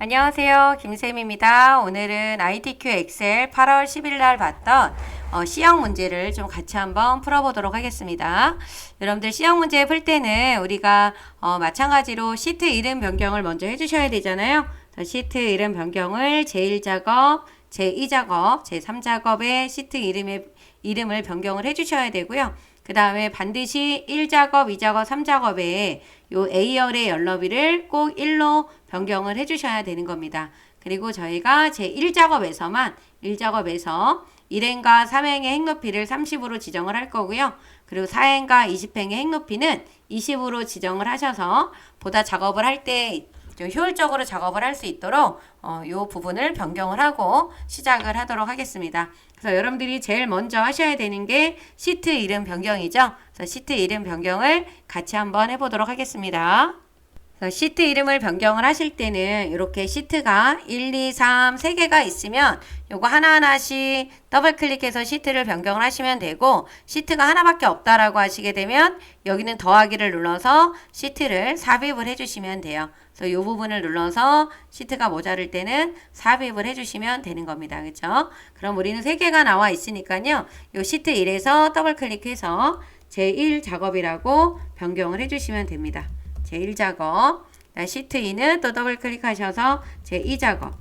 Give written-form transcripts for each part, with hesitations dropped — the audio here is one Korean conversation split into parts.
안녕하세요. 김쌤입니다. 오늘은 ITQ 엑셀 8월 10일 날 봤던 C형 문제를 좀 같이 한번 풀어보도록 하겠습니다. 여러분들 C형 문제 풀 때는 우리가 마찬가지로 시트 이름 변경을 먼저 해주셔야 되잖아요. 시트 이름 변경을 제1작업, 제2작업, 제3작업의 시트 이름을 변경을 해주셔야 되고요. 그 다음에 반드시 1작업, 2작업, 3작업에 요 A열의 연러비를 꼭 1로 변경을 해주셔야 되는 겁니다. 그리고 저희가 제1작업에서 1행과 3행의 행높이를 30으로 지정을 할 거고요. 그리고 4행과 20행의 행높이는 20으로 지정을 하셔서 보다 작업을 할 때 좀 효율적으로 작업을 할 수 있도록 이 부분을 변경을 하고 시작을 하도록 하겠습니다. 그래서 여러분들이 제일 먼저 하셔야 되는 게 시트 이름 변경이죠. 그래서 시트 이름 변경을 같이 한번 해보도록 하겠습니다. 시트 이름을 변경을 하실 때는 이렇게 시트가 1, 2, 3, 3개가 있으면 요거 하나하나씩 더블 클릭해서 시트를 변경을 하시면 되고, 시트가 하나밖에 없다라고 하시게 되면 여기는 더하기를 눌러서 시트를 삽입을 해주시면 돼요. 그래서 이 부분을 눌러서 시트가 모자랄 때는 삽입을 해주시면 되는 겁니다. 그렇죠? 그럼 우리는 3개가 나와 있으니까요. 요 시트 1에서 더블 클릭해서 제1작업이라고 변경을 해주시면 됩니다. 제1작업, 시트 2는 또 더블 클릭하셔서 제2작업,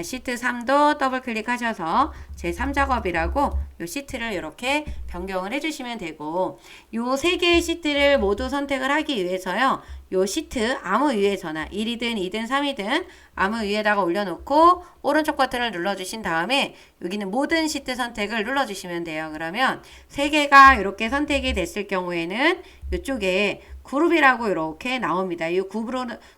시트 3도 더블 클릭하셔서 제3작업이라고 요 시트를 이렇게 변경을 해주시면 되고, 요 3개의 시트를 모두 선택을 하기 위해서요, 요 시트 아무 위에서나 1이든 2든 3이든 아무 위에다가 올려놓고 오른쪽 버튼을 눌러주신 다음에 여기는 모든 시트 선택을 눌러주시면 돼요. 그러면 3개가 이렇게 선택이 됐을 경우에는 이쪽에 그룹이라고 이렇게 나옵니다. 이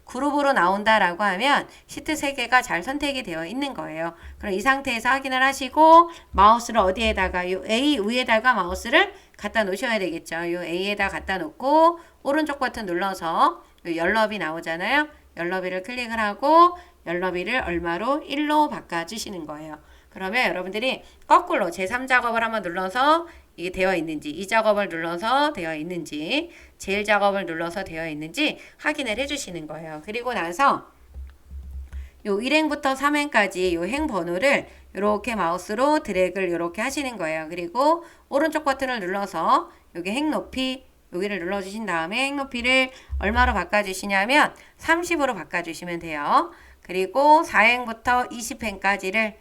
그룹으로 나온다라고 하면 시트 3개가 잘 선택이 되어 있는 거예요. 그럼 이 상태에서 확인을 하시고 마우스를 어디에다가 이 A 위에다가 마우스를 갖다 놓으셔야 되겠죠. 이 A에다 갖다 놓고 오른쪽 버튼 눌러서 연럽이 나오잖아요. 연럽이를 클릭을 하고 연럽이를 얼마로 1로 바꿔주시는 거예요. 그러면 여러분들이 거꾸로 제3작업을 한번 눌러서 이게 되어 있는지, 2작업을 눌러서 되어 있는지, 제1작업을 눌러서 되어 있는지 확인을 해주시는 거예요. 그리고 나서 요 1행부터 3행까지 요 행 번호를 이렇게 마우스로 드래그를 이렇게 하시는 거예요. 그리고 오른쪽 버튼을 눌러서 여기 행 높이 여기를 눌러주신 다음에 행 높이를 얼마로 바꿔주시냐면 30으로 바꿔주시면 돼요. 그리고 4행부터 20행까지를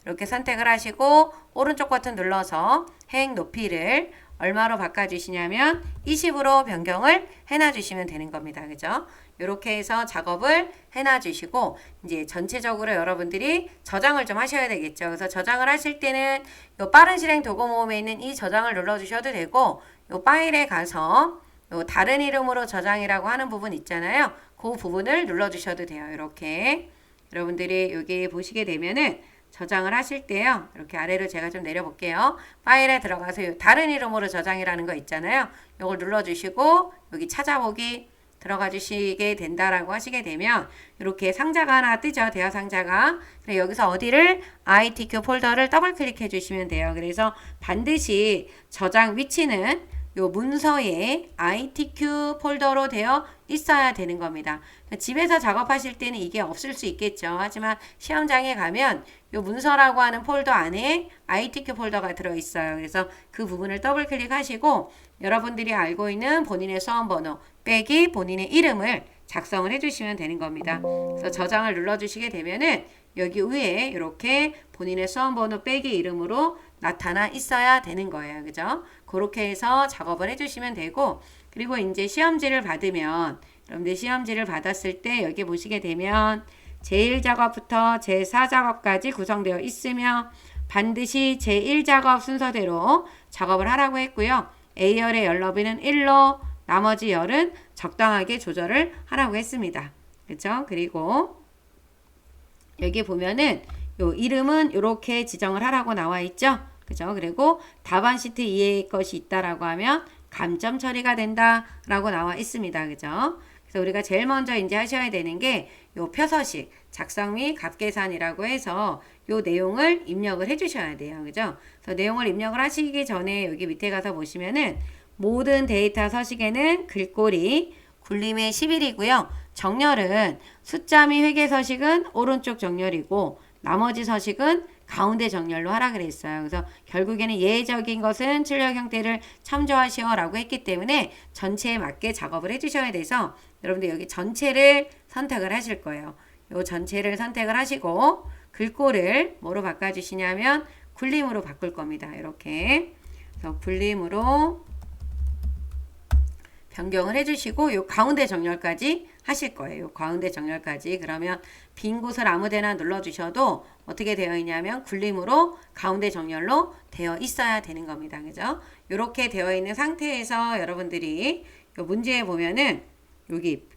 이렇게 선택을 하시고 오른쪽 버튼 눌러서 행 높이를 얼마로 바꿔주시냐면 20으로 변경을 해놔주시면 되는 겁니다. 그죠? 이렇게 해서 작업을 해놔주시고 이제 전체적으로 여러분들이 저장을 좀 하셔야 되겠죠. 그래서 저장을 하실 때는 요 빠른 실행 도구 모음에 있는 이 저장을 눌러주셔도 되고, 요 파일에 가서 요 다른 이름으로 저장이라고 하는 부분 있잖아요. 그 부분을 눌러주셔도 돼요. 이렇게 여러분들이 여기 보시게 되면은 저장을 하실 때요. 이렇게 아래로 제가 좀 내려볼게요. 파일에 들어가서 다른 이름으로 저장이라는 거 있잖아요. 이걸 눌러주시고 여기 찾아보기 들어가 주시게 된다라고 하시게 되면 이렇게 상자가 하나 뜨죠. 대화 상자가. 그래서 여기서 어디를 ITQ 폴더를 더블 클릭해 주시면 돼요. 그래서 반드시 저장 위치는 요 문서에 ITQ 폴더로 되어 있어야 되는 겁니다. 집에서 작업하실 때는 이게 없을 수 있겠죠. 하지만 시험장에 가면 요 문서라고 하는 폴더 안에 ITQ 폴더가 들어있어요. 그래서 그 부분을 더블 클릭하시고 여러분들이 알고 있는 본인의 수험번호 빼기 본인의 이름을 작성을 해주시면 되는 겁니다. 그래서 저장을 눌러주시게 되면은 여기 위에 이렇게 본인의 수험번호 빼기 이름으로 나타나 있어야 되는 거예요. 그죠? 그렇게 해서 작업을 해주시면 되고, 그리고 이제 시험지를 받으면 여러분들 시험지를 받았을 때 여기 보시게 되면 제1작업부터 제4작업까지 구성되어 있으며 반드시 제1작업 순서대로 작업을 하라고 했고요. A열의 연러비는 1로 나머지 열은 적당하게 조절을 하라고 했습니다. 그렇죠? 그리고 여기 보면은 요 이름은 이렇게 지정을 하라고 나와 있죠. 그죠? 그리고 답안 시트 2의 것이 있다라고 하면 감점 처리가 된다라고 나와 있습니다. 그죠? 그래서 우리가 제일 먼저 이제 하셔야 되는 게 요 표서식 작성 및 값계산이라고 해서 요 내용을 입력을 해 주셔야 돼요. 그죠? 그래서 내용을 입력을 하시기 전에 여기 밑에 가서 보시면은 모든 데이터 서식에는 글꼴이 굴림의 11이고요. 정렬은 숫자 및 회계 서식은 오른쪽 정렬이고 나머지 서식은 가운데 정렬로 하라 그랬어요. 그래서 결국에는 예외적인 것은 출력 형태를 참조하시오 라고 했기 때문에 전체에 맞게 작업을 해주셔야 돼서 여러분들 여기 전체를 선택을 하실 거예요. 요 전체를 선택을 하시고 글꼴을 뭐로 바꿔주시냐면 굴림으로 바꿀 겁니다. 이렇게 그래서 굴림으로 변경을 해주시고 요 가운데 정렬까지 하실 거예요. 요 가운데 정렬까지. 그러면 빈 곳을 아무데나 눌러주셔도 어떻게 되어 있냐면 굴림으로 가운데 정렬로 되어 있어야 되는 겁니다. 그죠? 이렇게 되어 있는 상태에서 여러분들이 요 문제에 보면은 여기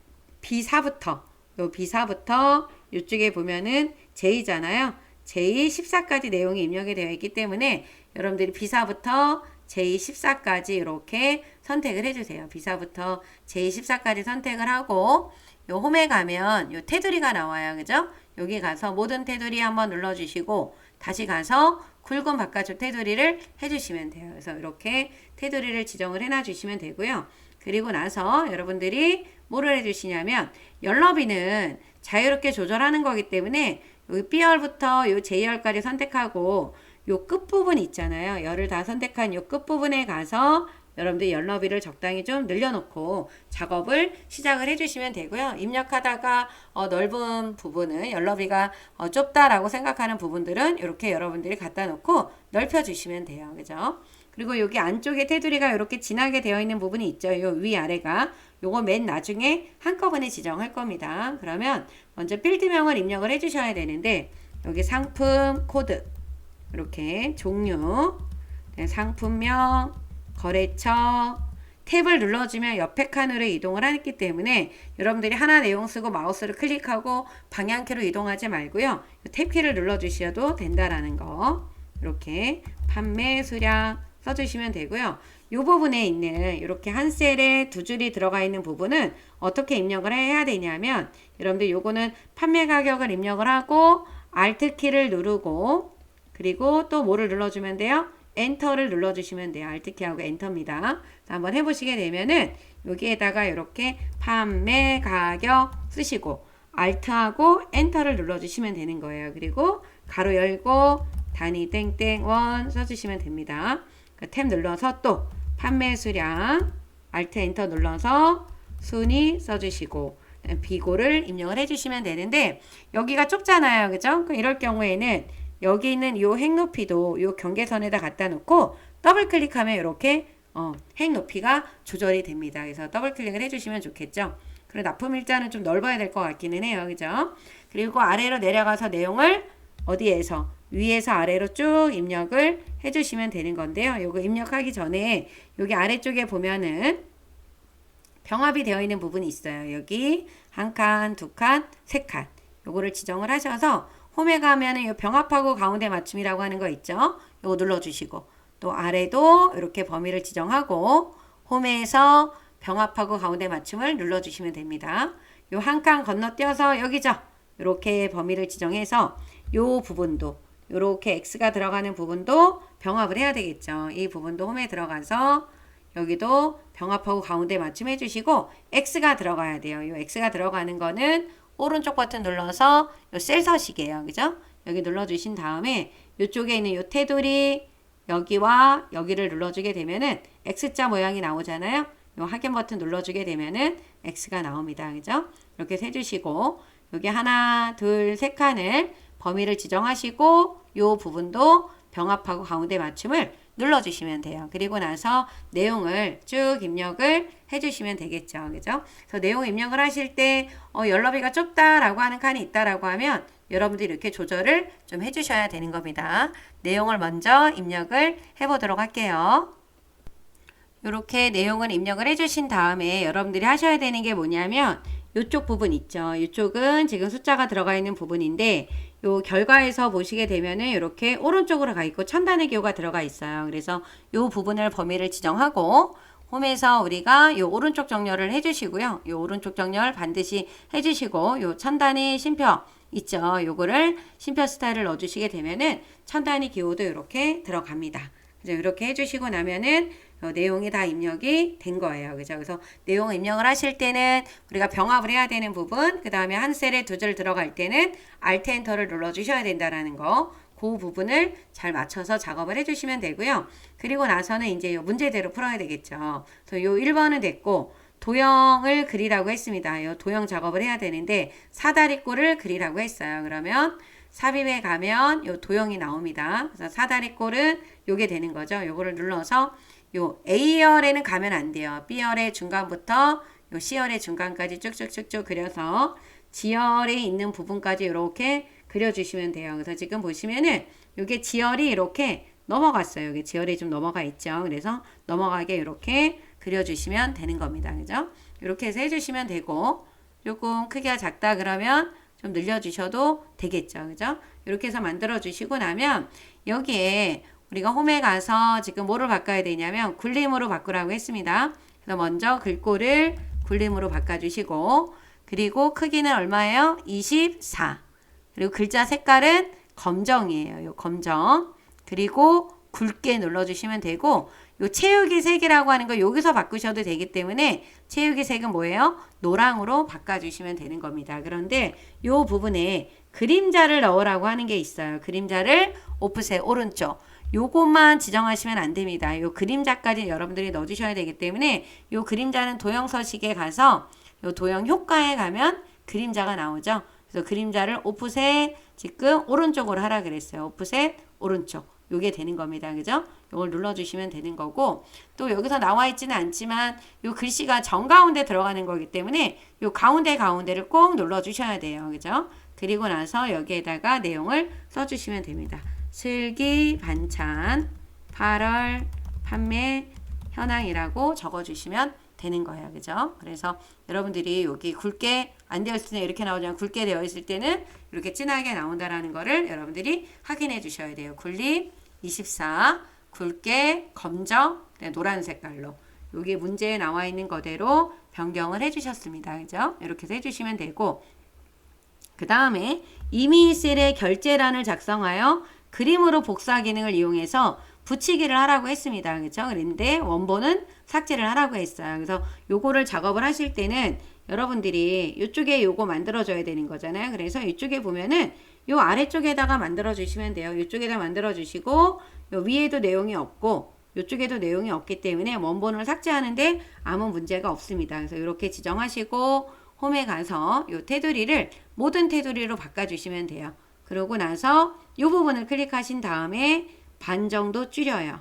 B4부터 요 B4부터 이쪽에 보면은 J잖아요. J 14까지 내용이 입력이 되어 있기 때문에 여러분들이 B4부터 J14까지 이렇게 선택을 해주세요. B4부터 J14까지 선택을 하고 요 홈에 가면 요 테두리가 나와요. 그죠? 여기 가서 모든 테두리 한번 눌러주시고 다시 가서 굵은 바깥쪽 테두리를 해주시면 돼요. 그래서 이렇게 테두리를 지정을 해놔 주시면 되고요. 그리고 나서 여러분들이 뭐를 해주시냐면 열너비는 자유롭게 조절하는 거기 때문에 요 B열부터 요 J열까지 선택하고 요 끝부분 있잖아요. 열을 다 선택한 요 끝부분에 가서 여러분들 열너비를 적당히 좀 늘려놓고 작업을 시작을 해주시면 되고요. 입력하다가 넓은 부분은 열너비가 좁다라고 생각하는 부분들은 이렇게 여러분들이 갖다 놓고 넓혀주시면 돼요. 그죠? 그리고 여기 안쪽에 테두리가 이렇게 진하게 되어 있는 부분이 있죠. 요 위아래가 요거 맨 나중에 한꺼번에 지정할 겁니다. 그러면 먼저 필드명을 입력을 해주셔야 되는데 여기 상품 코드 이렇게 종류 상품명 거래처 탭을 눌러주면 옆에 칸으로 이동을 하기 때문에 여러분들이 하나 내용 쓰고 마우스를 클릭하고 방향키로 이동하지 말고요. 탭키를 눌러주셔도 된다라는 거 이렇게 판매 수량 써주시면 되고요. 이 부분에 있는 이렇게 한 셀에 두 줄이 들어가 있는 부분은 어떻게 입력을 해야 되냐면 여러분들 요거는 판매 가격을 입력을 하고 Alt 키를 누르고 그리고 또 뭐를 눌러주면 돼요? 엔터를 눌러주시면 돼요. Alt키하고 엔터입니다. 한번 해보시게 되면은 여기에다가 이렇게 판매 가격 쓰시고 Alt하고 엔터를 눌러주시면 되는 거예요. 그리고 가로 열고 단위 땡땡 원 써주시면 됩니다. 탭 눌러서 또 판매 수량 Alt 엔터 눌러서 순위 써주시고 비고를 입력을 해주시면 되는데 여기가 좁잖아요. 그죠? 이럴 경우에는 여기 있는 요 행 높이도 요 경계선에다 갖다 놓고 더블 클릭하면 이렇게 행 높이가 조절이 됩니다. 그래서 더블 클릭을 해주시면 좋겠죠. 그리고 납품 일자는 좀 넓어야 될 것 같기는 해요. 그죠? 그리고 아래로 내려가서 내용을 어디에서 위에서 아래로 쭉 입력을 해주시면 되는 건데요. 요거 입력하기 전에 여기 아래쪽에 보면은 병합이 되어 있는 부분이 있어요. 여기 한 칸, 두 칸, 세 칸. 요거를 지정을 하셔서 홈에 가면은 이 병합하고 가운데 맞춤이라고 하는 거 있죠. 요거 눌러주시고 또 아래도 이렇게 범위를 지정하고 홈에서 병합하고 가운데 맞춤을 눌러주시면 됩니다. 요 한 칸 건너뛰어서 여기죠. 이렇게 범위를 지정해서 요 부분도 이렇게 X가 들어가는 부분도 병합을 해야 되겠죠. 이 부분도 홈에 들어가서 여기도 병합하고 가운데 맞춤 해주시고 X가 들어가야 돼요. 이 X가 들어가는 거는 오른쪽 버튼 눌러서 요 셀 서식이에요. 그죠? 여기 눌러주신 다음에 이쪽에 있는 요 테두리 여기와 여기를 눌러주게 되면은 X자 모양이 나오잖아요. 요 확인 버튼 눌러주게 되면은 X가 나옵니다. 그죠? 이렇게 해주시고 여기 하나, 둘, 세 칸을 범위를 지정하시고 요 부분도 병합하고 가운데 맞춤을 눌러주시면 돼요. 그리고 나서 내용을 쭉 입력을 해주시면 되겠죠. 그죠? 그래서 내용 입력을 하실 때 열너비가 좁다라고 하는 칸이 있다라고 하면 여러분들이 이렇게 조절을 좀 해주셔야 되는 겁니다. 내용을 먼저 입력을 해보도록 할게요. 이렇게 내용을 입력을 해주신 다음에 여러분들이 하셔야 되는 게 뭐냐면 이쪽 부분 있죠. 이쪽은 지금 숫자가 들어가 있는 부분인데 요 결과에서 보시게 되면은 이렇게 오른쪽으로 가 있고 첨단의 기호가 들어가 있어요. 그래서 요 부분을 범위를 지정하고 홈에서 우리가 요 오른쪽 정렬을 해주시고요. 요 오른쪽 정렬 반드시 해주시고 요 첨단의 쉼표 있죠. 요거를 쉼표 스타일을 넣어주시게 되면은 첨단의 기호도 이렇게 들어갑니다. 그래서 이렇게 해주시고 나면은 내용이 다 입력이 된 거예요. 그죠? 그래서 내용을 입력을 하실 때는 우리가 병합을 해야 되는 부분, 그 다음에 한 셀에 두 줄 들어갈 때는 Alt 엔터를 눌러주셔야 된다라는 거. 그 부분을 잘 맞춰서 작업을 해주시면 되고요. 그리고 나서는 이제 요 문제대로 풀어야 되겠죠. 그래서 요 1번은 됐고, 도형을 그리라고 했습니다. 요 도형 작업을 해야 되는데, 사다리꼴을 그리라고 했어요. 그러면 삽입에 가면 요 도형이 나옵니다. 그래서 사다리꼴은 요게 되는 거죠. 요거를 눌러서 요 A열에는 가면 안 돼요. B열의 중간부터 요 C열의 중간까지 쭉쭉쭉쭉 그려서 G열에 있는 부분까지 이렇게 그려주시면 돼요. 그래서 지금 보시면은 이게 지열이 이렇게 넘어갔어요. 여기 지열이 좀 넘어가 있죠. 그래서 넘어가게 이렇게 그려주시면 되는 겁니다. 그죠? 이렇게 해서 해주시면 되고, 조금 크기가 작다 그러면 좀 늘려주셔도 되겠죠. 그죠? 이렇게 해서 만들어주시고 나면 여기에 우리가 홈에 가서 지금 뭐를 바꿔야 되냐면 굴림으로 바꾸라고 했습니다. 그래서 먼저 글꼴을 굴림으로 바꿔주시고, 그리고 크기는 얼마예요? 24. 그리고 글자 색깔은 검정이에요. 요 검정. 그리고 굵게 눌러주시면 되고, 요 채우기 색이라고 하는 거 여기서 바꾸셔도 되기 때문에 채우기 색은 뭐예요? 노랑으로 바꿔주시면 되는 겁니다. 그런데 요 부분에 그림자를 넣으라고 하는 게 있어요. 그림자를 오프셋 오른쪽. 요것만 지정하시면 안 됩니다. 요 그림자까지 여러분들이 넣어주셔야 되기 때문에 요 그림자는 도형 서식에 가서 요 도형 효과에 가면 그림자가 나오죠. 그래서 그림자를 오프셋 지금 오른쪽으로 하라 그랬어요. 오프셋 오른쪽. 요게 되는 겁니다. 그죠? 요걸 눌러주시면 되는 거고, 또 여기서 나와 있지는 않지만 요 글씨가 정가운데 들어가는 거기 때문에 요 가운데를 꼭 눌러주셔야 돼요. 그죠? 그리고 나서 여기에다가 내용을 써주시면 됩니다. 슬기 반찬 8월 판매 현황이라고 적어주시면 되는 거예요. 그죠? 그래서 여러분들이 여기 굵게 안 되어 있을 때는 이렇게 나오지만 굵게 되어 있을 때는 이렇게 진하게 나온다라는 거를 여러분들이 확인해 주셔야 돼요. 굴림 24 굵게 검정 노란 색깔로 여기 문제에 나와 있는 거대로 변경을 해 주셨습니다. 그죠? 이렇게 해서 해주시면 되고, 그 다음에 이미 셀의 결제란을 작성하여 그림으로 복사 기능을 이용해서 붙이기를 하라고 했습니다. 그렇죠? 그런데 원본은 삭제를 하라고 했어요. 그래서 요거를 작업을 하실 때는 여러분들이 이쪽에 요거 만들어줘야 되는 거잖아요. 그래서 이쪽에 보면은 요 아래쪽에다가 만들어 주시면 돼요. 이쪽에다 만들어 주시고, 요 위에도 내용이 없고 이쪽에도 내용이 없기 때문에 원본을 삭제하는데 아무 문제가 없습니다. 그래서 이렇게 지정하시고 홈에 가서 요 테두리를 모든 테두리로 바꿔주시면 돼요. 그러고 나서 이 부분을 클릭하신 다음에 반 정도 줄여요.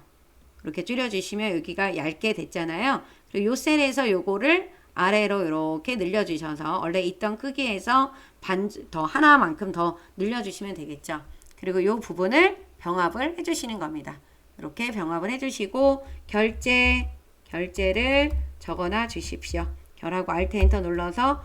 이렇게 줄여주시면 여기가 얇게 됐잖아요. 그리고 요 셀에서 요거를 아래로 이렇게 늘려주셔서 원래 있던 크기에서 반 더 하나만큼 더 늘려주시면 되겠죠. 그리고 요 부분을 병합을 해주시는 겁니다. 이렇게 병합을 해주시고 결제를 적어놔 주십시오. 결하고 Alt 엔터 눌러서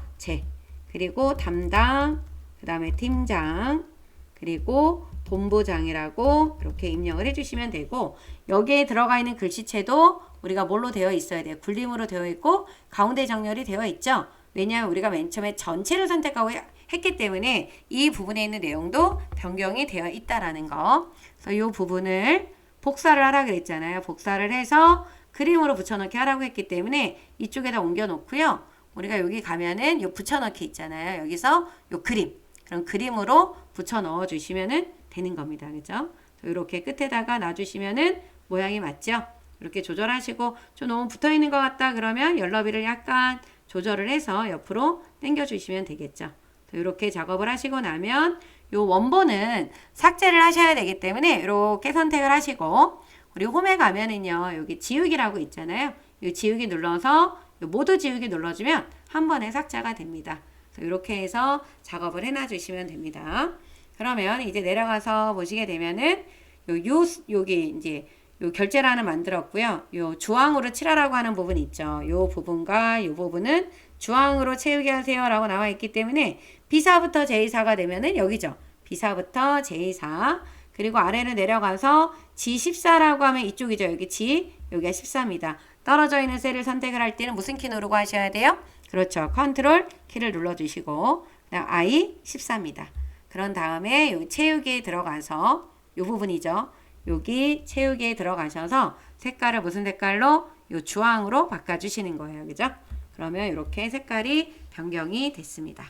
그리고 담당, 그 다음에 팀장, 그리고 본부장이라고 이렇게 입력을 해주시면 되고, 여기에 들어가 있는 글씨체도 우리가 뭘로 되어 있어야 돼요? 굴림으로 되어 있고 가운데 정렬이 되어 있죠. 왜냐하면 우리가 맨 처음에 전체를 선택하고 했기 때문에 이 부분에 있는 내용도 변경이 되어 있다라는 거. 그래서 이 부분을 복사를 하라 그랬잖아요. 복사를 해서 그림으로 붙여넣기 하라고 했기 때문에 이쪽에다 옮겨 놓고요. 우리가 여기 가면은 요 붙여넣기 있잖아요. 여기서 요 그럼 그림으로 붙여 넣어 주시면은 되는 겁니다. 그죠? 이렇게 끝에다가 놔주시면은 모양이 맞죠? 이렇게 조절하시고 좀 너무 붙어 있는 것 같다 그러면 열너비를 약간 조절을 해서 옆으로 당겨 주시면 되겠죠. 이렇게 작업을 하시고 나면 요 원본은 삭제를 하셔야 되기 때문에 이렇게 선택을 하시고, 우리 홈에 가면은요 여기 지우기라고 있잖아요. 이 지우기 눌러서 요 모두 지우기 눌러주면 한 번에 삭제가 됩니다. 이렇게 해서 작업을 해놔 주시면 됩니다. 그러면 이제 내려가서 보시게 되면은 여기 이제 요 결제란을 만들었고요. 요 주황으로 칠하라고 하는 부분 있죠. 요 부분과 요 부분은 주황으로 채우게 하세요라고 나와 있기 때문에 B사부터 J4가 되면은 여기죠. B사부터 J4. 그리고 아래로 내려가서 G14라고 하면 이쪽이죠. 여기 G, 여기가 14입니다. 떨어져 있는 셀을 선택을 할 때는 무슨 키 누르고 하셔야 돼요? 그렇죠. 컨트롤 키를 눌러주시고 그다음 I 14입니다. 그런 다음에 여기 채우기에 들어가서 이 부분이죠. 여기 채우기에 들어가셔서 색깔을 무슨 색깔로? 요 주황으로 바꿔주시는 거예요. 그죠? 그러면 이렇게 색깔이 변경이 됐습니다.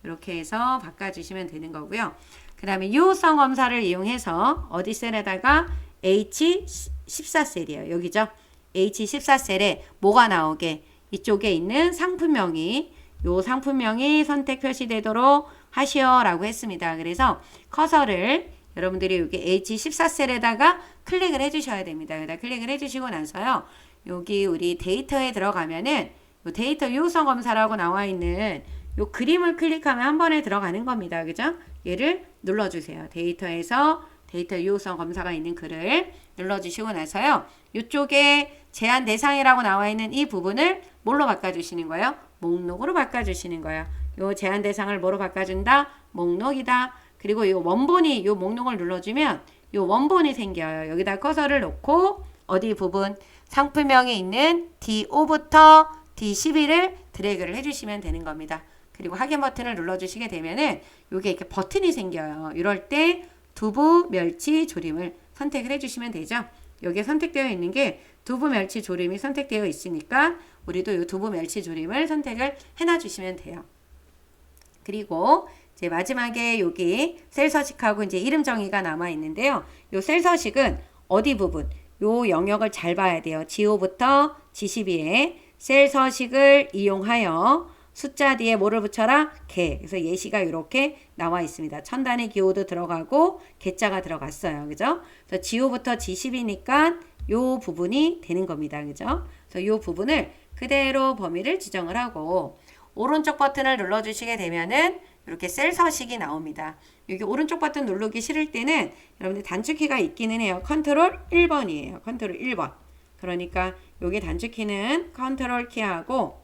이렇게 해서 바꿔주시면 되는 거고요. 그 다음에 유효성 검사를 이용해서 어디 셀에다가 H14셀이에요. 여기죠. H14셀에 뭐가 나오게? 이쪽에 있는 상품명이 요 상품명이 선택 표시되도록 하시오라고 했습니다. 그래서 커서를 여러분들이 여기 H14셀에다가 클릭을 해주셔야 됩니다. 여기다 클릭을 해주시고 나서요. 여기 우리 데이터에 들어가면은 요 데이터 유효성 검사라고 나와 있는 요 그림을 클릭하면 한 번에 들어가는 겁니다. 그죠? 얘를 눌러주세요. 데이터에서 데이터 유효성 검사가 있는 글을 눌러주시고 나서요. 이쪽에 제한 대상이라고 나와 있는 이 부분을 뭘로 바꿔주시는 거예요? 목록으로 바꿔주시는 거예요. 요 제한 대상을 뭐로 바꿔준다? 목록이다. 그리고 요 원본이 요 목록을 눌러주면 요 원본이 생겨요. 여기다 커서를 놓고 어디 부분 상품명에 있는 D5부터 D12를 드래그를 해주시면 되는 겁니다. 그리고 확인 버튼을 눌러주시게 되면은 요게 이렇게 버튼이 생겨요. 이럴 때 두부 멸치 조림을 선택을 해주시면 되죠. 여기에 선택되어 있는 게 두부 멸치 조림이 선택되어 있으니까 우리도 이 두부 멸치 조림을 선택을 해놔 주시면 돼요. 그리고 이제 마지막에 여기 셀 서식하고 이제 이름 정의가 남아 있는데요. 요 셀 서식은 어디 부분? 요 영역을 잘 봐야 돼요. G5부터 G12에 셀 서식을 이용하여 숫자 뒤에 뭐를 붙여라? 개. 그래서 예시가 이렇게 나와 있습니다. 천단의 기호도 들어가고 개자가 들어갔어요. 그죠? 그래서 G5부터 G10이니까 요 부분이 되는 겁니다. 그죠? 그래서 요 부분을 그대로 범위를 지정을 하고 오른쪽 버튼을 눌러주시게 되면은 이렇게 셀 서식이 나옵니다. 여기 오른쪽 버튼 누르기 싫을 때는 여러분들 단축키가 있기는 해요. 컨트롤 1번이에요. 컨트롤 1번. 그러니까 여기 단축키는 컨트롤 키하고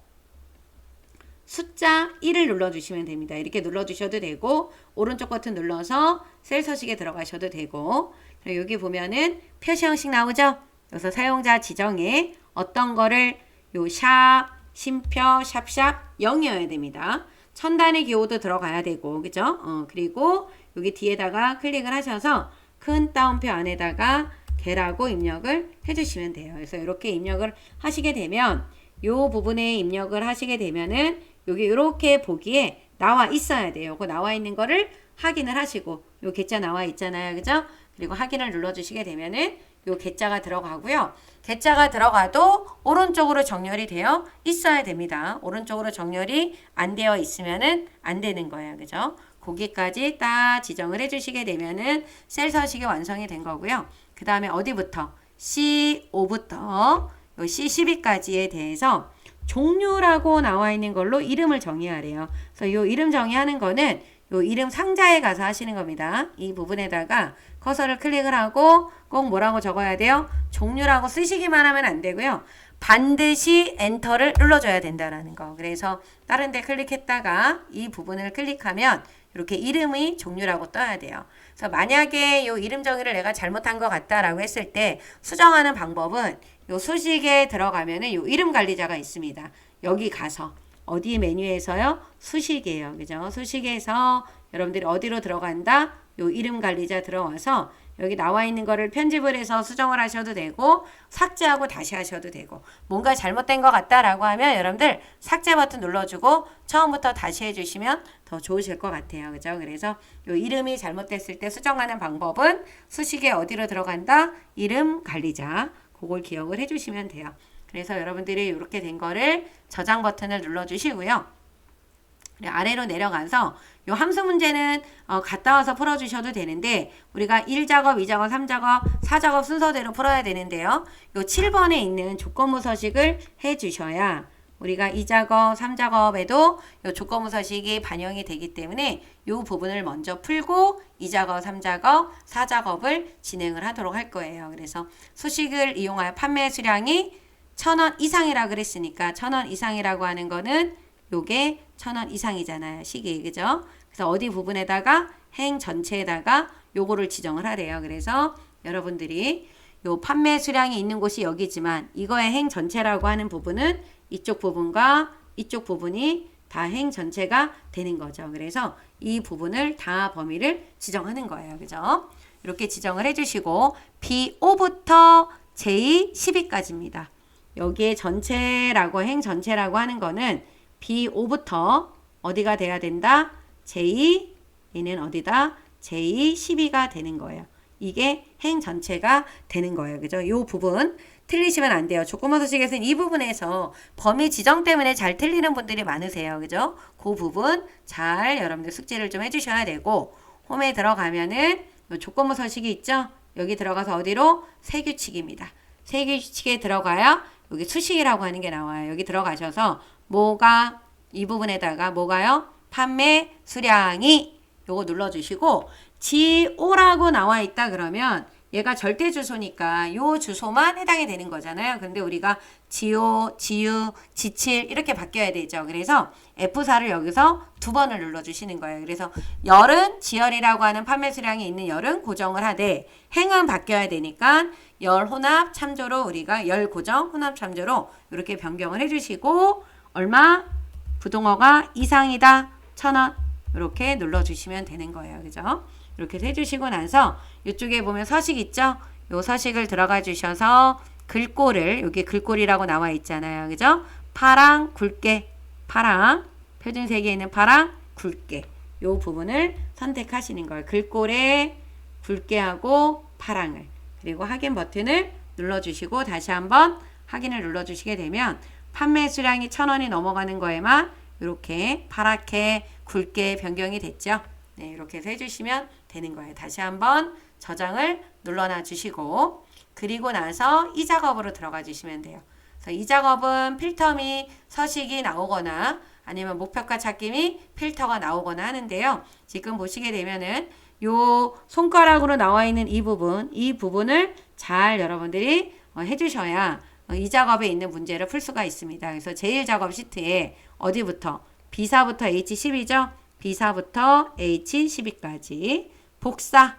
숫자 1을 눌러주시면 됩니다. 이렇게 눌러주셔도 되고 오른쪽 버튼 눌러서 셀 서식에 들어가셔도 되고 여기 보면은 표시 형식 나오죠? 여기서 사용자 지정에 어떤 거를 요 샵, 심표, 샵샵 0이어야 됩니다. 천단의 기호도 들어가야 되고 그죠? 그리고 여기 뒤에다가 클릭을 하셔서 큰 따옴표 안에다가 개라고 입력을 해주시면 돼요. 그래서 이렇게 입력을 하시게 되면 요 부분에 입력을 하시게 되면은 여기 이렇게 보기에 나와 있어야 돼요. 그 나와 있는 거를 확인을 하시고 요 개자 나와 있잖아요. 그죠? 그리고 확인을 눌러주시게 되면은 요 개자가 들어가고요. 개자가 들어가도 오른쪽으로 정렬이 되어 있어야 됩니다. 오른쪽으로 정렬이 안 되어 있으면은 안 되는 거예요. 그죠? 거기까지 딱 지정을 해주시게 되면은 셀 서식이 완성이 된 거고요. 그 다음에 어디부터? C5부터 요 C12까지에 대해서 종류라고 나와 있는 걸로 이름을 정의하래요. 그래서 요 이름 정의하는 거는 요 이름 상자에 가서 하시는 겁니다. 이 부분에다가 커서를 클릭을 하고 꼭 뭐라고 적어야 돼요? 종류라고 쓰시기만 하면 안 되고요. 반드시 엔터를 눌러줘야 된다라는 거. 그래서 다른 데 클릭했다가 이 부분을 클릭하면 이렇게 이름의 종류라고 떠야 돼요. 그래서 만약에 요 이름 정의를 내가 잘못한 것 같다라고 했을 때 수정하는 방법은 요 수식에 들어가면은 요 이름 관리자가 있습니다. 여기 가서 어디 메뉴에서요? 수식이에요. 그죠? 수식에서 여러분들이 어디로 들어간다? 요 이름 관리자 들어와서 여기 나와 있는 거를 편집을 해서 수정을 하셔도 되고 삭제하고 다시 하셔도 되고 뭔가 잘못된 것 같다라고 하면 여러분들 삭제 버튼 눌러주고 처음부터 다시 해주시면 더 좋으실 것 같아요. 그죠? 그래서 요 이름이 잘못됐을 때 수정하는 방법은 수식에 어디로 들어간다? 이름 관리자. 그걸 기억을 해주시면 돼요. 그래서 여러분들이 이렇게 된 거를 저장 버튼을 눌러주시고요. 아래로 내려가서 요 함수 문제는 갔다 와서 풀어주셔도 되는데 우리가 1작업, 2작업, 3작업, 4작업 순서대로 풀어야 되는데요. 요 7번에 있는 조건부 서식을 해주셔야 우리가 2작업, 3작업에도 요 조건부 서식이 반영이 되기 때문에 요 부분을 먼저 풀고 2작업, 3작업, 4작업을 진행을 하도록 할 거예요. 그래서 수식을 이용하여 판매 수량이 1,000원 이상이라 그랬으니까 1,000원 이상이라고 하는 거는 요게 1,000원 이상이잖아요. 시기. 그죠? 그래서 어디 부분에다가 행 전체에다가 요거를 지정을 하래요. 그래서 여러분들이 요 판매 수량이 있는 곳이 여기지만 이거의 행 전체라고 하는 부분은 이쪽 부분과 이쪽 부분이 다 행 전체가 되는 거죠. 그래서 이 부분을 다 범위를 지정하는 거예요. 그죠? 이렇게 지정을 해주시고 B5부터 J12까지입니다. 여기에 전체라고 행 전체라고 하는 거는 B5부터 어디가 돼야 된다? J 얘는 어디다? J12가 되는 거예요. 이게 행 전체가 되는 거예요. 그죠? 이 부분 틀리시면 안 돼요. 조건부 서식에서는 이 부분에서 범위 지정 때문에 잘 틀리는 분들이 많으세요. 그죠? 그 부분 잘 여러분들 숙제를 좀 해주셔야 되고 홈에 들어가면은 요 조건부 서식이 있죠? 여기 들어가서 어디로? 세규칙입니다. 세규칙에 들어가야 여기 수식이라고 하는 게 나와요. 여기 들어가셔서 뭐가 이 부분에다가 뭐가요? 판매 수량이 요거 눌러주시고 G5라고 나와 있다 그러면 얘가 절대 주소니까 요 주소만 해당이 되는 거잖아요. 근데 우리가 G5, GU, G7 이렇게 바뀌어야 되죠. 그래서 F4를 여기서 두 번을 눌러주시는 거예요. 그래서 열은 지열이라고 하는 판매 수량이 있는 열은 고정을 하되 행은 바뀌어야 되니까 열 혼합 참조로 우리가 열 고정 혼합 참조로 이렇게 변경을 해주시고 얼마? 부동어가 이상이다 1,000원 이렇게 눌러주시면 되는 거예요. 그죠? 이렇게 해주시고 나서 이쪽에 보면 서식 있죠? 요 서식을 들어가 주셔서 글꼴을 여기 글꼴이라고 나와 있잖아요. 그죠? 파랑 굵게 파랑 표준색에 있는 파랑 굵게 요 부분을 선택하시는 거예요. 글꼴에 굵게 하고 파랑을 그리고 확인 버튼을 눌러주시고 다시 한번 확인을 눌러주시게 되면 판매 수량이 1,000원이 넘어가는 거에만 이렇게 파랗게 굵게 변경이 됐죠. 네, 이렇게 해서 해주시면 되는 거예요. 다시 한번 저장을 눌러놔 주시고 그리고 나서 이 작업으로 들어가 주시면 돼요. 그래서 이 작업은 필터 및 서식이 나오거나 아니면 목표가 찾기 및 필터가 나오거나 하는데요. 지금 보시게 되면은 요 손가락으로 나와 있는 이 부분을 잘 여러분들이 해주셔야 이 작업에 있는 문제를 풀 수가 있습니다. 그래서 제1작업 시트에 어디부터? B4부터 H10이죠? B4부터 H12까지 복사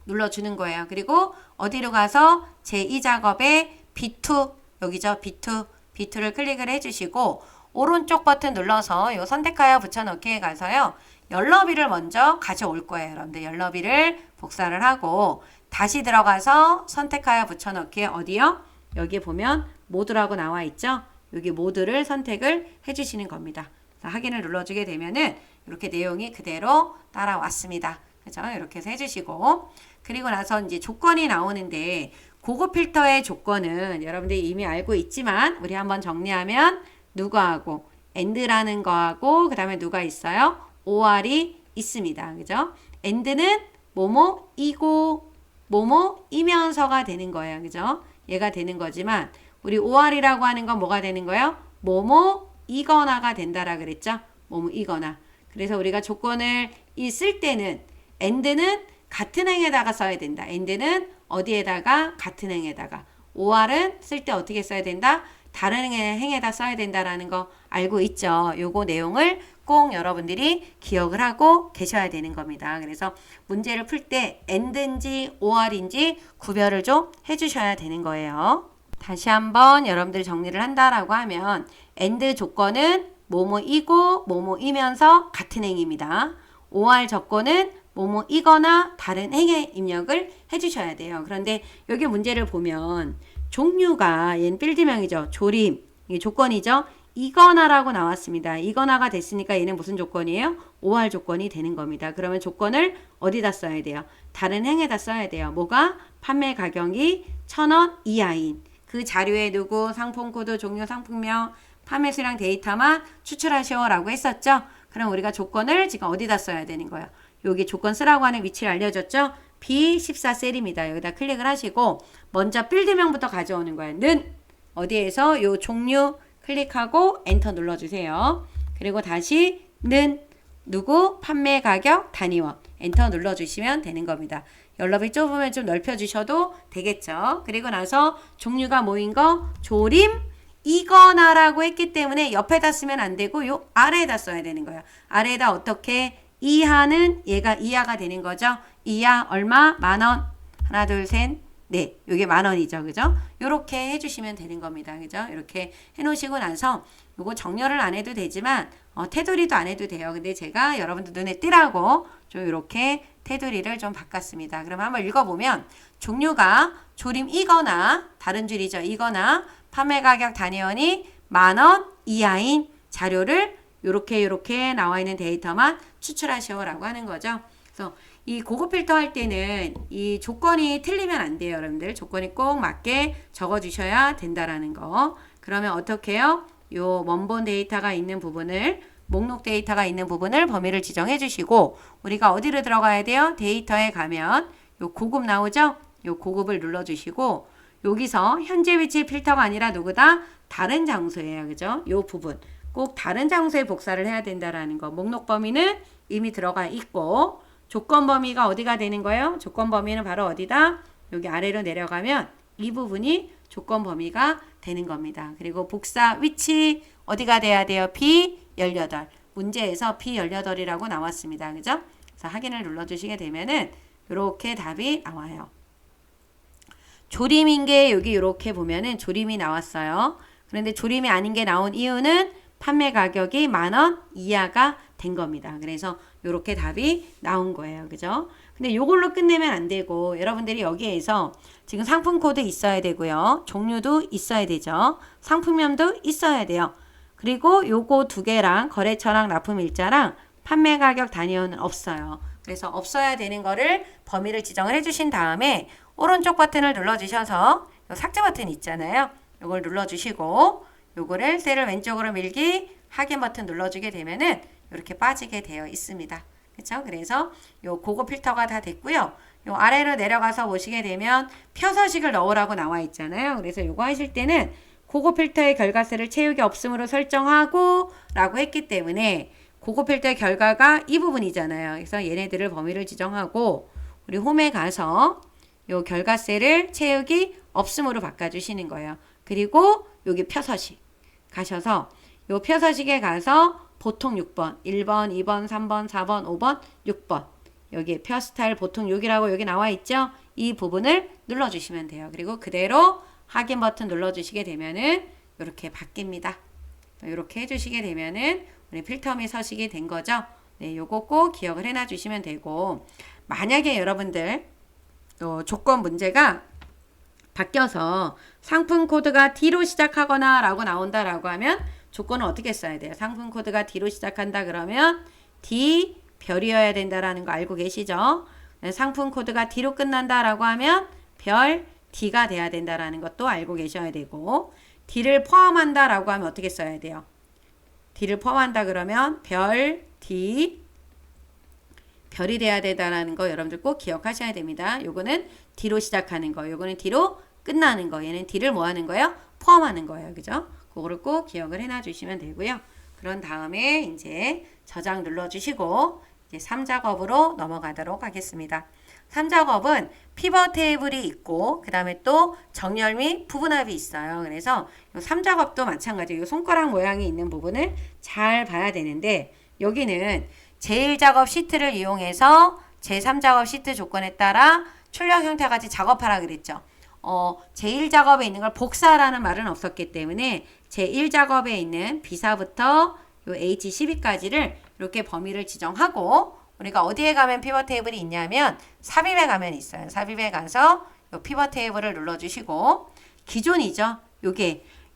눌러주는 거예요. 그리고 어디로 가서 제2작업에 B2 여기죠? B2를 클릭을 해주시고 오른쪽 버튼 눌러서 요 선택하여 붙여넣기에 가서요. 열너비를 먼저 가져올 거예요. 여러분들 열너비를 복사를 하고 다시 들어가서 선택하여 붙여넣기에 어디요? 여기 보면 모드라고 나와 있죠? 여기 모드를 선택을 해주시는 겁니다. 확인을 눌러주게 되면은 이렇게 내용이 그대로 따라왔습니다. 그죠? 이렇게 해서 해주시고 그리고 나서 이제 조건이 나오는데 고급 필터의 조건은 여러분들이 이미 알고 있지만 우리 한번 정리하면 누구하고 and라는 거하고 그 다음에 누가 있어요? or이 있습니다. 그죠? and는 뭐뭐이고 뭐뭐이면서가 되는 거예요. 그죠? 얘가 되는 거지만 우리 or이라고 하는 건 뭐가 되는 거예요? 뭐뭐이거나가 된다라 그랬죠? 뭐뭐이거나. 그래서 우리가 조건을 쓸 때는 and는 같은 행에다가 써야 된다. and는 어디에다가? 같은 행에다가. or은 쓸 때 어떻게 써야 된다? 다른 행에다 써야 된다라는 거 알고 있죠? 요거 내용을 꼭 여러분들이 기억을 하고 계셔야 되는 겁니다. 그래서 문제를 풀 때 and인지 or인지 구별을 좀 해주셔야 되는 거예요. 다시 한번 여러분들이 정리를 한다라고 하면 and 조건은 뭐뭐이고 뭐뭐이면서 같은 행입니다. or 조건은 뭐뭐이거나 다른 행의 입력을 해주셔야 돼요. 그런데 여기 문제를 보면 종류가 얘는 필드명이죠. 조림 이게 조건이죠. 이거나라고 나왔습니다. 이거나가 됐으니까 얘는 무슨 조건이에요? or 조건이 되는 겁니다. 그러면 조건을 어디다 써야 돼요? 다른 행에다 써야 돼요. 뭐가? 판매 가격이 1,000원 이하인 그 자료에 누구 상품 코드, 종류, 상품명, 판매 수량 데이터만 추출하시오라고 했었죠. 그럼 우리가 조건을 지금 어디다 써야 되는 거예요? 여기 조건 쓰라고 하는 위치를 알려줬죠. B14셀입니다. 여기다 클릭을 하시고 먼저 필드명부터 가져오는 거예요. 는 어디에서 요 종류 클릭하고 엔터 눌러주세요. 그리고 다시 는 누구 판매 가격 단위원 엔터 눌러주시면 되는 겁니다. 열너비 좁으면 좀 넓혀주셔도 되겠죠. 그리고 나서 종류가 뭐인 거? 조림 이거나라고 했기 때문에 옆에다 쓰면 안 되고 요 아래에다 써야 되는 거예요. 아래에다 어떻게? 이하는 얘가 이하가 되는 거죠. 이하 얼마? 10,000원. 하나 둘 셋 네, 요게 10,000원이죠. 그죠? 요렇게 해주시면 되는 겁니다. 그죠? 이렇게 해놓으시고 나서 요거 정렬을 안 해도 되지만 테두리도 안 해도 돼요. 근데 제가 여러분들 눈에 띄라고 좀 이렇게 테두리를 좀 바꿨습니다. 그럼 한번 읽어보면 종류가 조림이거나 다른 줄이죠. 이거나 판매 가격 단위원이 10,000원 이하인 자료를 요렇게 나와 있는 데이터만 추출하시오라고 하는 거죠. 그래서 이 고급 필터 할 때는 이 조건이 틀리면 안 돼요, 여러분들. 조건이 꼭 맞게 적어 주셔야 된다라는 거. 그러면 어떻게 해요? 요 원본 데이터가 있는 부분을 목록 데이터가 있는 부분을 범위를 지정해 주시고 우리가 어디로 들어가야 돼요? 데이터에 가면 요 고급 나오죠? 요 고급을 눌러 주시고 여기서 현재 위치 필터가 아니라 누구다? 다른 장소예요. 그죠? 요 부분. 꼭 다른 장소에 복사를 해야 된다라는 거. 목록 범위는 이미 들어가 있고 조건 범위가 어디가 되는 거예요? 조건 범위는 바로 어디다? 여기 아래로 내려가면 이 부분이 조건 범위가 되는 겁니다. 그리고 복사 위치 어디가 돼야 돼요? B18. 문제에서 B18이라고 나왔습니다. 그죠? 그래서 확인을 눌러주시게 되면은 이렇게 답이 나와요. 조림인 게 여기 이렇게 보면은 조림이 나왔어요. 그런데 조림이 아닌 게 나온 이유는 판매 가격이 10,000원 이하가 된 겁니다. 그래서 이렇게 답이 나온 거예요. 그죠? 근데 이걸로 끝내면 안 되고 여러분들이 여기에서 지금 상품 코드 있어야 되고요. 종류도 있어야 되죠. 상품명도 있어야 돼요. 그리고 요거 두 개랑 거래처랑 납품 일자랑 판매 가격 단위는 없어요. 그래서 없어야 되는 거를 범위를 지정을 해주신 다음에 오른쪽 버튼을 눌러주셔서 요 삭제 버튼 있잖아요. 요걸 눌러주시고 요거를 셀을 왼쪽으로 밀기 확인 버튼 눌러주게 되면은 이렇게 빠지게 되어 있습니다. 그렇죠? 그래서 요 고급 필터가 다 됐고요. 요 아래로 내려가서 보시게 되면 표서식을 넣으라고 나와 있잖아요. 그래서 요거 하실 때는 고급 필터의 결과세를 채우기 없음으로 설정하고 라고 했기 때문에 고급 필터의 결과가 이 부분이잖아요. 그래서 얘네들을 범위를 지정하고 우리 홈에 가서 요 결과세를 채우기 없음으로 바꿔주시는 거예요. 그리고 여기 표서식 가셔서 요 표서식에 가서 보통 6번, 1번, 2번, 3번, 4번, 5번, 6번 여기 표 스타일 보통 6이라고 여기 나와 있죠? 이 부분을 눌러주시면 돼요. 그리고 그대로 확인 버튼 눌러주시게 되면은 이렇게 바뀝니다. 이렇게 해주시게 되면은 우리 필터 및 서식이 된 거죠. 네, 요거 꼭 기억을 해놔 주시면 되고 만약에 여러분들 또 조건 문제가 바뀌어서 상품 코드가 D로 시작하거나 라고 나온다라고 하면 조건은 어떻게 써야 돼요? 상품 코드가 D로 시작한다 그러면 D 별이어야 된다라는 거 알고 계시죠? 상품 코드가 D로 끝난다라고 하면 별 D가 돼야 된다라는 것도 알고 계셔야 되고 D를 포함한다라고 하면 어떻게 써야 돼요? D를 포함한다 그러면 별 D 별이 돼야 된다라는 거 여러분들 꼭 기억하셔야 됩니다. 요거는 D로 시작하는 거, 요거는 D로 끝나는 거, 얘는 D를 뭐 하는 거예요? 포함하는 거예요. 그죠? 그거를 꼭 기억을 해놔 주시면 되고요. 그런 다음에 이제 저장 눌러주시고 이제 3작업으로 넘어가도록 하겠습니다. 3작업은 피벗 테이블이 있고 그 다음에 또 정렬 및 부분합이 있어요. 그래서 이 3작업도 마찬가지예요. 손가락 모양이 있는 부분을 잘 봐야 되는데 여기는 제1작업 시트를 이용해서 제3작업 시트 조건에 따라 출력 형태 같이 작업하라 그랬죠. 제1작업에 있는 걸 복사라는 말은 없었기 때문에 제1작업에 있는 B사부터 요 H12까지를 이렇게 범위를 지정하고 우리가 어디에 가면 피벗 테이블이 있냐면 삽입에 가면 있어요. 삽입에 가서 요 피벗 테이블을 눌러주시고 기존이죠.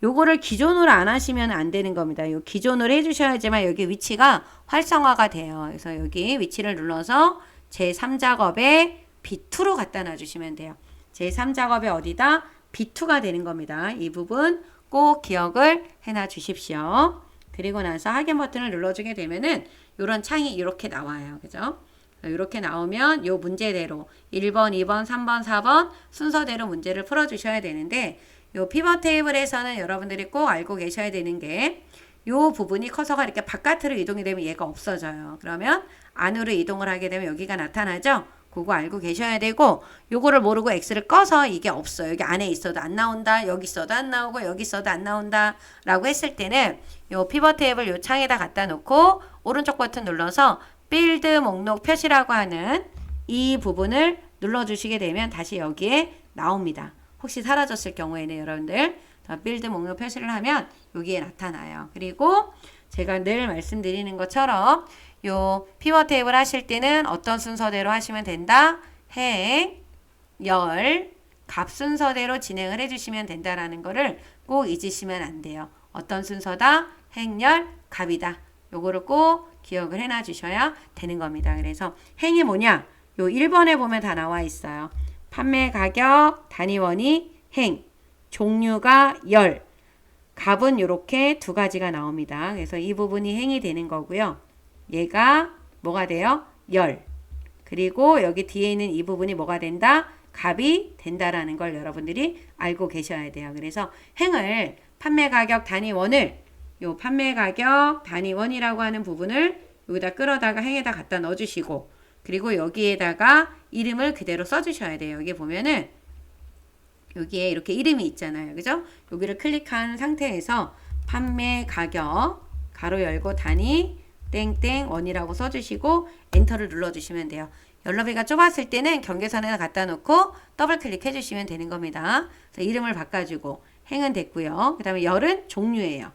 요거를 기존으로 안 하시면 안 되는 겁니다. 요 기존으로 해주셔야지만 여기 위치가 활성화가 돼요. 그래서 여기 위치를 눌러서 제3작업에 B2로 갖다 놔주시면 돼요. 제3작업에 어디다? B2가 되는 겁니다. 이 부분 꼭 기억을 해놔 주십시오. 그리고 나서 확인 버튼을 눌러주게 되면은 이런 창이 이렇게 나와요. 그죠? 이렇게 나오면 요 문제대로 1번, 2번, 3번, 4번 순서대로 문제를 풀어주셔야 되는데 요 피벗 테이블에서는 여러분들이 꼭 알고 계셔야 되는 게 요 부분이 커서가 이렇게 바깥으로 이동이 되면 얘가 없어져요. 그러면 안으로 이동을 하게 되면 여기가 나타나죠? 그거 알고 계셔야 되고 요거를 모르고 X를 꺼서 이게 없어요. 여기 안에 있어도 안 나온다. 여기 있어도 안 나오고 여기 있어도 안 나온다. 라고 했을 때는 요 피벗 테이블 요 창에다 갖다 놓고 오른쪽 버튼 눌러서 빌드 목록 표시라고 하는 이 부분을 눌러주시게 되면 다시 여기에 나옵니다. 혹시 사라졌을 경우에는 여러분들 빌드 목록 표시를 하면 여기에 나타나요. 그리고 제가 늘 말씀드리는 것처럼 요 피벗 테이블 하실 때는 어떤 순서대로 하시면 된다? 행, 열, 값 순서대로 진행을 해주시면 된다라는 거를 꼭 잊으시면 안 돼요. 어떤 순서다? 행, 열, 값이다. 요거를 꼭 기억을 해놔 주셔야 되는 겁니다. 그래서 행이 뭐냐? 요 1번에 보면 다 나와 있어요. 판매 가격 단위원이 행, 종류가 열, 값은 이렇게 두 가지가 나옵니다. 그래서 이 부분이 행이 되는 거고요. 얘가 뭐가 돼요? 열. 그리고 여기 뒤에 있는 이 부분이 뭐가 된다? 값이 된다라는 걸 여러분들이 알고 계셔야 돼요. 그래서 행을 판매 가격 단위원을 요 판매 가격 단위원이라고 하는 부분을 여기다 끌어다가 행에다 갖다 넣어주시고 그리고 여기에다가 이름을 그대로 써주셔야 돼요. 여기 보면은 여기에 이렇게 이름이 있잖아요. 그죠? 여기를 클릭한 상태에서 판매 가격 가로 열고 단위 땡땡 원이라고 써주시고 엔터를 눌러주시면 돼요. 연료비가 좁았을 때는 경계선에 갖다 놓고 더블 클릭해 주시면 되는 겁니다. 그래서 이름을 바꿔주고 행은 됐고요. 그 다음에 열은 종류예요.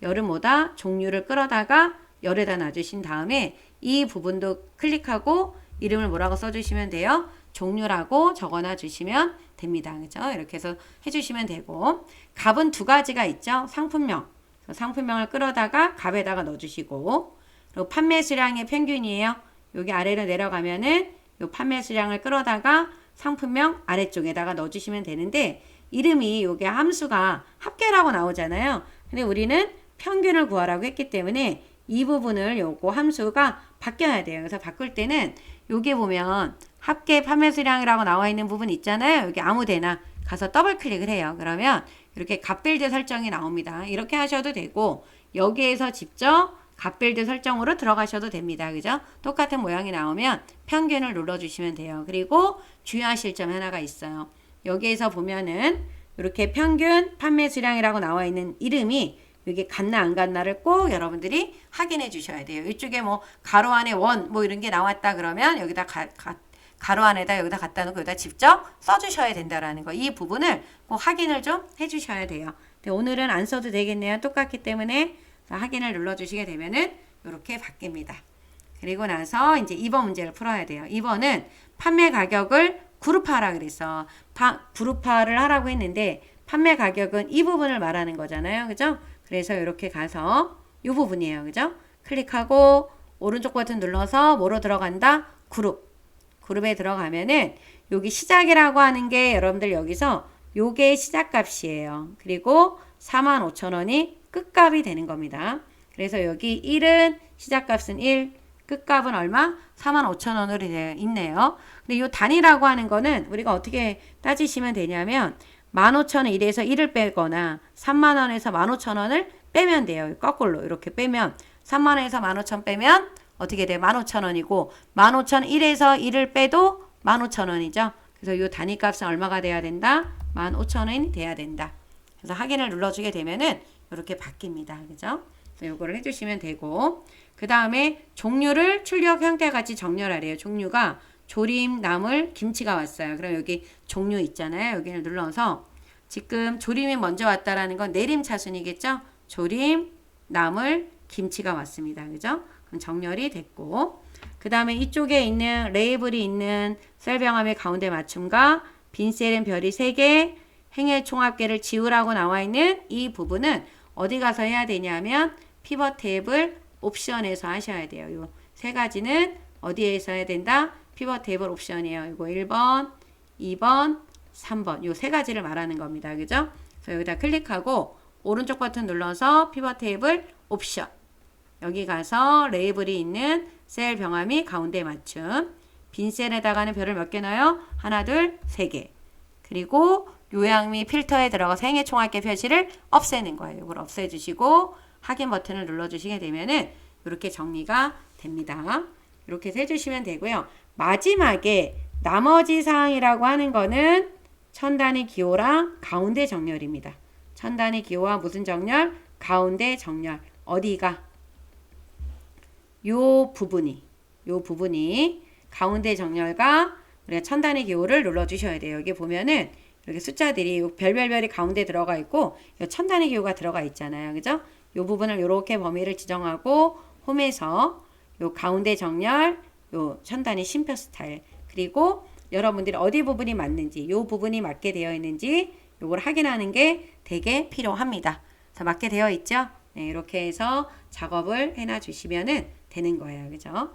열은 뭐다? 종류를 끌어다가 열에다 놔주신 다음에 이 부분도 클릭하고 이름을 뭐라고 써주시면 돼요? 종류라고 적어놔 주시면 됩니다. 그죠? 이렇게 해서 해주시면 되고 값은 두 가지가 있죠. 상품명. 상품명을 끌어다가 값에다가 넣어주시고 그리고 판매 수량의 평균이에요. 여기 아래로 내려가면은 요 판매 수량을 끌어다가 상품명 아래쪽에다가 넣어주시면 되는데 이름이 요게 함수가 합계라고 나오잖아요. 근데 우리는 평균을 구하라고 했기 때문에 이 부분을 요거 함수가 바뀌어야 돼요. 그래서 바꿀 때는 여기 보면 합계 판매 수량이라고 나와 있는 부분 있잖아요. 여기 아무데나 가서 더블 클릭을 해요. 그러면 이렇게 값빌드 설정이 나옵니다. 이렇게 하셔도 되고 여기에서 직접 값빌드 설정으로 들어가셔도 됩니다. 그죠? 똑같은 모양이 나오면 평균을 눌러주시면 돼요. 그리고 주의하실 점 하나가 있어요. 여기에서 보면은 이렇게 평균 판매 수량이라고 나와 있는 이름이 이게 같나 안 같나를 꼭 여러분들이 확인해 주셔야 돼요. 이쪽에 뭐 가로 안에 원 뭐 이런 게 나왔다 그러면 여기다 가로 안에다 여기다 갖다 놓고 여기다 직접 써주셔야 된다라는 거. 이 부분을 꼭 확인을 좀 해주셔야 돼요. 근데 오늘은 안 써도 되겠네요. 똑같기 때문에 확인을 눌러주시게 되면은 이렇게 바뀝니다. 그리고 나서 이제 2번 문제를 풀어야 돼요. 2번은 판매 가격을 그룹화하라 그래서 그룹화를 하라고 했는데 판매 가격은 이 부분을 말하는 거잖아요. 그죠? 그래서 이렇게 가서 이 부분이에요. 그죠? 클릭하고 오른쪽 버튼 눌러서 뭐로 들어간다? 그룹에 들어가면은 여기 시작이라고 하는 게 여러분들 여기서 요게 시작값이에요. 그리고 45,000원이 끝값이 되는 겁니다. 그래서 여기 1은 시작값은 1, 끝값은 얼마? 45,000원으로 되어 있네요. 근데 이 단위라고 하는 거는 우리가 어떻게 따지시면 되냐면 15,000원 1에서 1을 빼거나 30,000원에서 15,000원을 빼면 돼요. 거꾸로 이렇게 빼면 30,000원에서 15,000원 빼면 어떻게 돼요? 15,000원이고 15,000원 1에서 1을 빼도 15,000원이죠. 그래서 이 단위값은 얼마가 돼야 된다? 15,000원이 돼야 된다. 그래서 확인을 눌러주게 되면은 이렇게 바뀝니다. 그죠? 그래서 이거를 해주시면 되고 그 다음에 종류를 출력 형태 같이 정렬하래요. 종류가 조림, 나물, 김치가 왔어요. 그럼 여기 종류 있잖아요. 여기를 눌러서 지금 조림이 먼저 왔다라는 건 내림차순이겠죠? 조림, 나물, 김치가 왔습니다. 그죠? 그럼 정렬이 됐고 그 다음에 이쪽에 있는 레이블이 있는 셀병함의 가운데 맞춤과 빈 셀은 별이 3개, 행의 총합계를 지우라고 나와 있는 이 부분은 어디 가서 해야 되냐면 피벗 테이블 옵션에서 하셔야 돼요. 이 세 가지는 어디에서 해야 된다? 피벗 테이블 옵션이에요. 이거 1번, 2번, 3번. 이 세 가지를 말하는 겁니다. 그죠? 그래서 여기다 클릭하고 오른쪽 버튼 눌러서 피벗 테이블 옵션. 여기 가서 레이블이 있는 셀 병함이 가운데 맞춤. 빈 셀에다가는 별을 몇 개 넣어요? 하나, 둘, 3개. 그리고 요약 및 필터에 들어가서 행의 총합계 표시를 없애는 거예요. 이걸 없애주시고 확인 버튼을 눌러주시게 되면은 이렇게 정리가 됩니다. 이렇게 해주시면 되고요. 마지막에 나머지 사항이라고 하는 거는 천단위 기호랑 가운데 정렬입니다. 천단위 기호와 무슨 정렬? 가운데 정렬. 어디가? 요 부분이 가운데 정렬과 우리가 천단위 기호를 눌러주셔야 돼요. 여기 보면은 이렇게 숫자들이 요 별별별이 가운데 들어가 있고 요 천단의 기호가 들어가 있잖아요. 그죠? 요 부분을 요렇게 범위를 지정하고 홈에서 요 가운데 정렬, 요 천단의 쉼표 스타일, 그리고 여러분들이 어디 부분이 맞는지, 요 부분이 맞게 되어 있는지 요걸 확인하는 게 되게 필요합니다. 자, 맞게 되어 있죠? 네, 이렇게 해서 작업을 해놔 주시면은 되는 거예요. 그죠?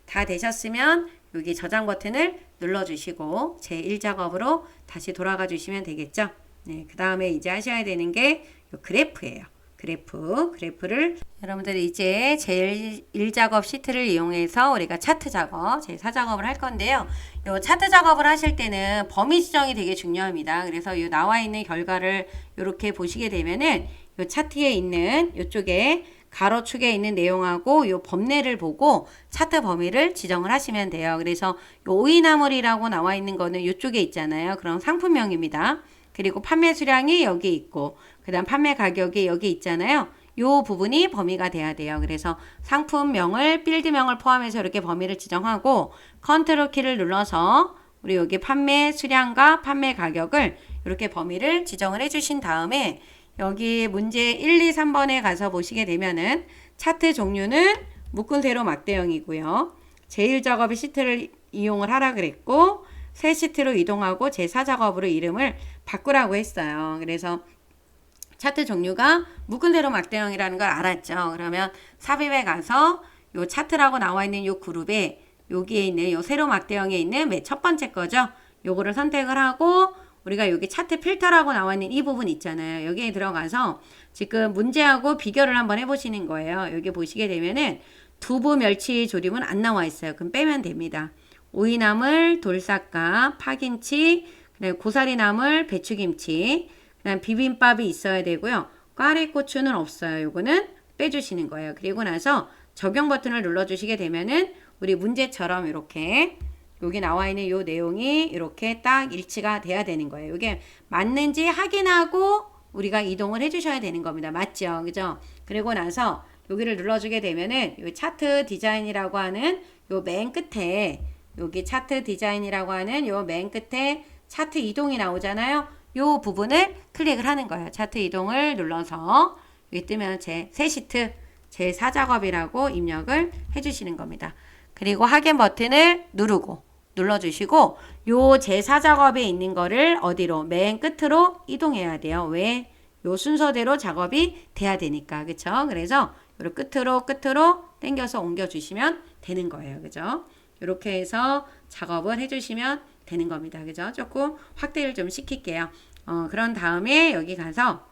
다 되셨으면 여기 저장 버튼을 눌러주시고 제1작업으로 다시 돌아가 주시면 되겠죠? 네, 그 다음에 이제 하셔야 되는 게 요 그래프예요. 그래프를 여러분들이 이제 제1작업 시트를 이용해서 우리가 차트 작업, 제4작업을 할 건데요. 요 차트 작업을 하실 때는 범위 지정이 되게 중요합니다. 그래서 요 나와 있는 결과를 이렇게 보시게 되면은 요 차트에 있는 요쪽에 가로축에 있는 내용하고 요 범례를 보고 차트 범위를 지정을 하시면 돼요. 그래서 요 오이나물이라고 나와 있는 거는 요쪽에 있잖아요. 그럼 상품명입니다. 그리고 판매 수량이 여기 있고 그 다음 판매 가격이 여기 있잖아요. 요 부분이 범위가 돼야 돼요. 그래서 상품명을 필드명을 포함해서 이렇게 범위를 지정하고 컨트롤 키를 눌러서 우리 여기 판매 수량과 판매 가격을 이렇게 범위를 지정을 해주신 다음에 여기 문제 1, 2, 3번에 가서 보시게 되면은 차트 종류는 묶은 세로 막대형이고요. 제1작업의 시트를 이용을 하라 그랬고 새 시트로 이동하고 제4작업으로 이름을 바꾸라고 했어요. 그래서 차트 종류가 묶은 세로 막대형이라는 걸 알았죠. 그러면 삽입에 가서 요 차트라고 나와 있는 요 그룹에 여기에 있는 요 세로 막대형에 있는 맨 첫 번째 거죠. 요거를 선택을 하고 우리가 여기 차트 필터라고 나와 있는 이 부분 있잖아요. 여기에 들어가서 지금 문제하고 비교를 한번 해보시는 거예요. 여기 보시게 되면은 두부 멸치 조림은 안 나와 있어요. 그럼 빼면 됩니다. 오이나물, 돌삭가, 파김치, 그다음에 고사리나물, 배추김치, 그다음 비빔밥이 있어야 되고요. 꽈리고추는 없어요. 요거는 빼주시는 거예요. 그리고 나서 적용 버튼을 눌러주시게 되면은 우리 문제처럼 이렇게 여기 나와 있는 요 내용이 이렇게 딱 일치가 돼야 되는 거예요. 이게 맞는지 확인하고 우리가 이동을 해주셔야 되는 겁니다. 맞죠? 그죠? 그리고 나서 여기를 눌러주게 되면은 요 차트 디자인이라고 하는 요 맨 끝에 여기 차트 디자인이라고 하는 요 맨 끝에 차트 이동이 나오잖아요. 요 부분을 클릭을 하는 거예요. 차트 이동을 눌러서 여기 뜨면 새 시트 제4작업이라고 입력을 해주시는 겁니다. 그리고 확인 버튼을 눌러주시고 요 제4작업에 있는 거를 어디로? 맨 끝으로 이동해야 돼요. 왜? 요 순서대로 작업이 돼야 되니까. 그쵸? 그래서 요를 끝으로 당겨서 옮겨주시면 되는 거예요. 그죠? 이렇게 해서 작업을 해주시면 되는 겁니다. 그죠? 조금 확대를 좀 시킬게요. 그런 다음에 여기 가서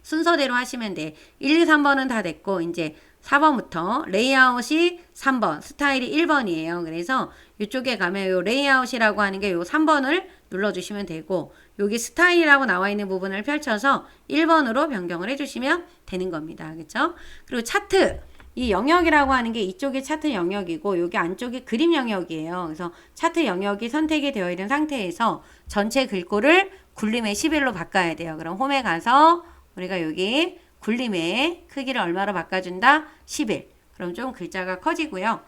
순서대로 하시면 돼. 1, 2, 3번은 다 됐고 이제 4번부터 레이아웃이 3번, 스타일이 1번이에요. 그래서 이쪽에 가면 요 레이아웃이라고 하는 게 요 3번을 눌러주시면 되고 여기 스타일이라고 나와 있는 부분을 펼쳐서 1번으로 변경을 해주시면 되는 겁니다. 그렇죠? 그리고 차트 이 영역이라고 하는 게 이쪽이 차트 영역이고 여기 안쪽이 그림 영역이에요. 그래서 차트 영역이 선택이 되어 있는 상태에서 전체 글꼴을 굴림의 11로 바꿔야 돼요. 그럼 홈에 가서 우리가 여기 굴림의 크기를 얼마로 바꿔준다? 11. 그럼 좀 글자가 커지고요.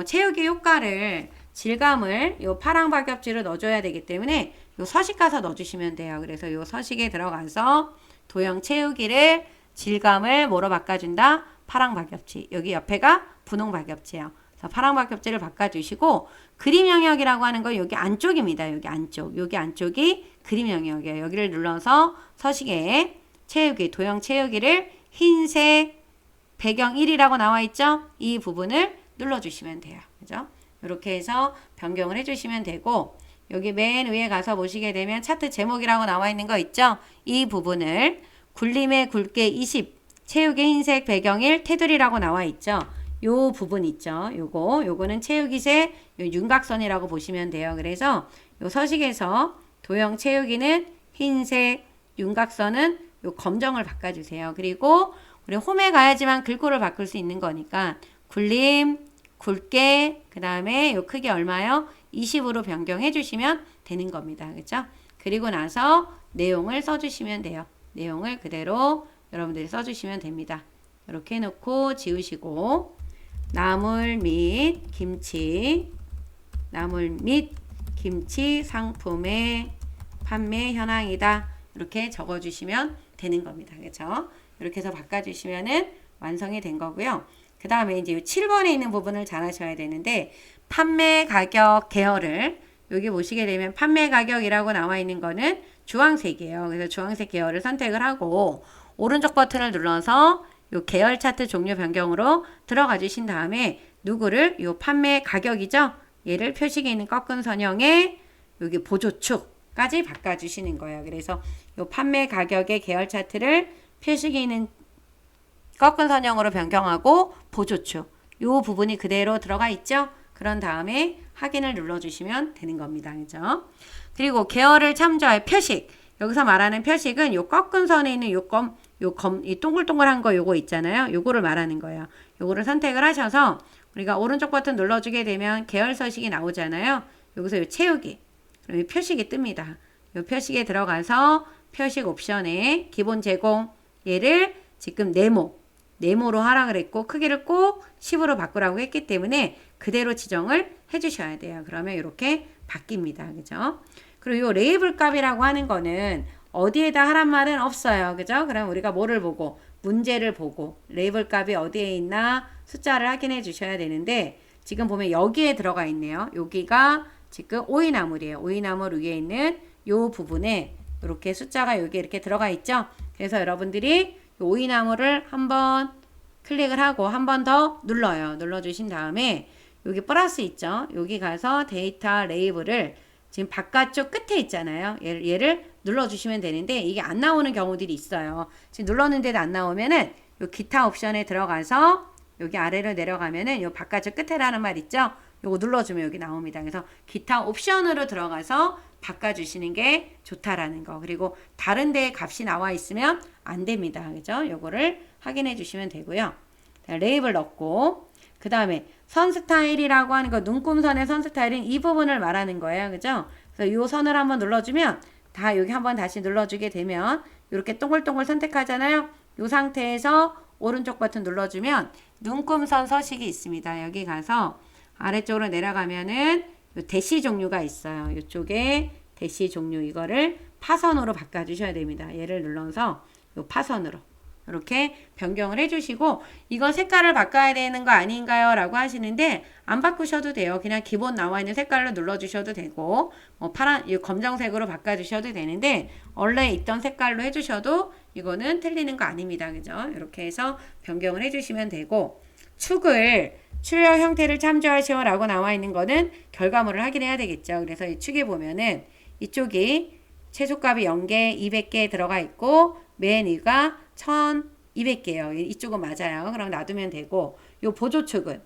채우기 효과를 질감을 요 파랑 박엽지로 넣어줘야 되기 때문에 요 서식 가서 넣어주시면 돼요. 그래서 요 서식에 들어가서 도형 채우기를 질감을 뭐로 바꿔준다? 파랑 박엽지. 여기 옆에가 분홍 박엽지예요. 그래서 파랑 박엽지를 바꿔주시고 그림 영역이라고 하는 건 여기 안쪽입니다. 여기 안쪽. 여기 안쪽이 그림 영역이에요. 여기를 눌러서 서식에 채우기, 도형 채우기를 흰색 배경 1이라고 나와 있죠? 이 부분을 눌러주시면 돼요. 그죠? 이렇게 해서 변경을 해주시면 되고 여기 맨 위에 가서 보시게 되면 차트 제목이라고 나와 있는 거 있죠? 이 부분을 굴림의 굵게 20, 채우기 흰색 배경 1, 테두리라고 나와 있죠? 요 부분 있죠? 요거는 채우기색 윤곽선이라고 보시면 돼요. 그래서 요 서식에서 도형 채우기는 흰색, 윤곽선은 요 검정을 바꿔주세요. 그리고 우리 홈에 가야지만 글꼴을 바꿀 수 있는 거니까 굴림, 굵게, 그 다음에 요 크기 얼마요? 20으로 변경해 주시면 되는 겁니다. 그렇죠? 그리고 나서 내용을 써주시면 돼요. 내용을 그대로 여러분들이 써주시면 됩니다. 이렇게 해놓고 지우시고 나물 및 김치 상품의 판매 현황이다. 이렇게 적어주시면 되는 겁니다. 그렇죠? 이렇게 해서 바꿔주시면은 완성이 된 거고요. 그 다음에 이제 7번에 있는 부분을 잘 하셔야 되는데 판매 가격 계열을 여기 보시게 되면 판매 가격이라고 나와 있는 거는 주황색이에요. 그래서 주황색 계열을 선택을 하고 오른쪽 버튼을 눌러서 요 계열 차트 종류 변경으로 들어가 주신 다음에 누구를 요 판매 가격이죠. 얘를 표식에 있는 꺾은 선형에 여기 보조축까지 바꿔주시는 거예요. 그래서 요 판매 가격의 계열 차트를 표식에 있는 꺾은 선형으로 변경하고 보조축 요 부분이 그대로 들어가 있죠. 그런 다음에 확인을 눌러주시면 되는 겁니다. 그죠? 그리고 계열을 참조할 표식 여기서 말하는 표식은 요 꺾은 선에 있는 이 동글동글한 거 요거 있잖아요. 요거를 말하는 거예요. 요거를 선택을 하셔서 우리가 오른쪽 버튼 눌러주게 되면 계열 서식이 나오잖아요. 여기서 요 채우기 그럼 이 표식이 뜹니다. 요 표식에 들어가서 표식 옵션에 기본 제공 얘를 지금 네모로 하라 그랬고 크기를 꼭 10으로 바꾸라고 했기 때문에 그대로 지정을 해주셔야 돼요. 그러면 이렇게 바뀝니다. 그죠? 그리고 이 레이블 값이라고 하는 거는 어디에다 하란 말은 없어요. 그죠? 그럼 우리가 뭐를 보고 문제를 보고 레이블 값이 어디에 있나 숫자를 확인해 주셔야 되는데 지금 보면 여기에 들어가 있네요. 여기가 지금 오이나물이에요. 오이나물 위에 있는 요 부분에 이렇게 숫자가 여기 이렇게 들어가 있죠. 그래서 여러분들이 오이나물을 한번 클릭을 하고 한 번 더 눌러요. 눌러주신 다음에 여기 플러스 있죠. 여기 가서 데이터 레이블을 지금 바깥쪽 끝에 있잖아요. 얘를 눌러주시면 되는데 이게 안 나오는 경우들이 있어요. 지금 눌렀는데도 안 나오면은 요 기타 옵션에 들어가서 여기 아래로 내려가면은 요 바깥쪽 끝에라는 말 있죠. 요거 눌러주면 여기 나옵니다. 그래서 기타 옵션으로 들어가서 바꿔주시는 게 좋다라는 거. 그리고 다른 데에 값이 나와 있으면 안 됩니다. 그죠? 요거를 확인해 주시면 되고요. 레이블 넣고 그 다음에 선 스타일이라고 하는 거 눈금선의 선 스타일은 이 부분을 말하는 거예요. 그죠? 그래서 요 선을 한번 눌러주면 다 여기 한번 다시 눌러주게 되면 이렇게 동글동글 선택하잖아요. 요 상태에서 오른쪽 버튼 눌러주면 눈금선 서식이 있습니다. 여기 가서 아래쪽으로 내려가면은 요 대시 종류가 있어요. 이쪽에 대시 종류 이거를 파선으로 바꿔주셔야 됩니다. 얘를 눌러서 요 파선으로 이렇게 변경을 해주시고 이건 색깔을 바꿔야 되는 거 아닌가요? 라고 하시는데 안 바꾸셔도 돼요. 그냥 기본 나와 있는 색깔로 눌러주셔도 되고 뭐 파란, 검정색으로 바꿔주셔도 되는데 원래 있던 색깔로 해주셔도 이거는 틀리는 거 아닙니다. 그죠? 이렇게 해서 변경을 해주시면 되고 출력 형태를 참조하시오 라고 나와 있는 거는 결과물을 확인해야 되겠죠. 그래서 이 축에 보면은 이쪽이 최소값이 0개, 200개 들어가 있고 맨 위가 1200개예요. 이쪽은 맞아요. 그럼 놔두면 되고 요 보조축은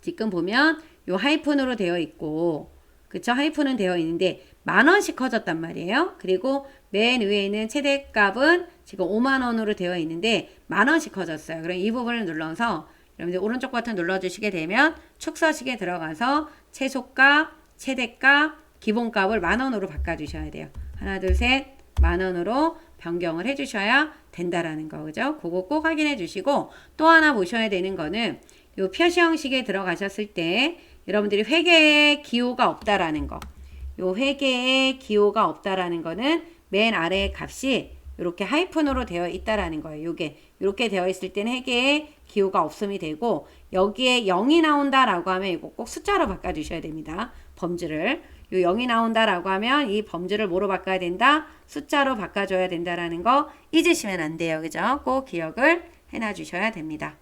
지금 보면 요 하이픈으로 되어 있고 그쵸? 하이픈은 되어 있는데 10,000원씩 커졌단 말이에요. 그리고 맨 위에 있는 최대값은 지금 50,000원으로 되어 있는데 10,000원씩 커졌어요. 그럼 이 부분을 눌러서 여러분들 오른쪽 버튼 눌러주시게 되면 축서식에 들어가서 최소값, 최대값, 기본값을 10,000원으로 바꿔주셔야 돼요. 하나, 둘, 셋, 10,000원으로 변경을 해주셔야 된다라는 거, 그죠? 그거 꼭 확인해 주시고 또 하나 보셔야 되는 거는 요 표시 형식에 들어가셨을 때 여러분들이 회계에 기호가 없다라는 거, 요 회계에 기호가 없다라는 거는 맨 아래의 값이 이렇게 하이픈으로 되어 있다라는 거예요. 요게 이렇게 되어 있을 때는 회계에 기호가 없음이 되고 여기에 0이 나온다라고 하면 이거 꼭 숫자로 바꿔주셔야 됩니다. 범주를. 요 0이 나온다라고 하면 이 범주를 뭐로 바꿔야 된다? 숫자로 바꿔줘야 된다라는 거 잊으시면 안 돼요. 그죠? 꼭 기억을 해놔 주셔야 됩니다.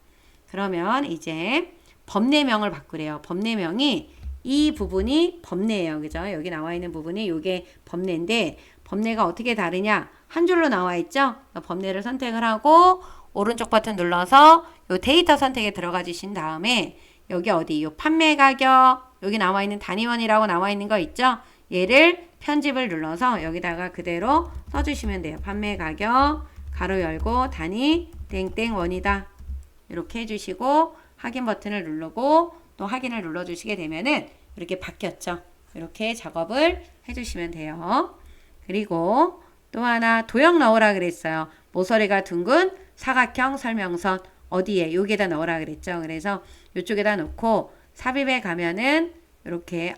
그러면 이제 법례명을 바꾸래요. 법례명이 이 부분이 법례예요. 그죠? 여기 나와 있는 부분이 요게 법례인데 법례가 어떻게 다르냐? 한 줄로 나와 있죠? 법례를 선택을 하고 오른쪽 버튼 눌러서 요 데이터 선택에 들어가 주신 다음에 여기 어디 요 판매 가격 여기 나와 있는 단위원이라고 나와 있는 거 있죠? 얘를 편집을 눌러서 여기다가 그대로 써주시면 돼요. 판매 가격 가로 열고 단위 땡땡원이다. 이렇게 해주시고 확인 버튼을 누르고 또 확인을 눌러주시게 되면은 이렇게 바뀌었죠. 이렇게 작업을 해주시면 돼요. 그리고 또 하나 도형 넣으라 그랬어요. 모서리가 둥근 사각형 설명선 어디에 여기에다 넣으라 그랬죠. 그래서 이쪽에다 놓고 삽입에 가면은 이렇게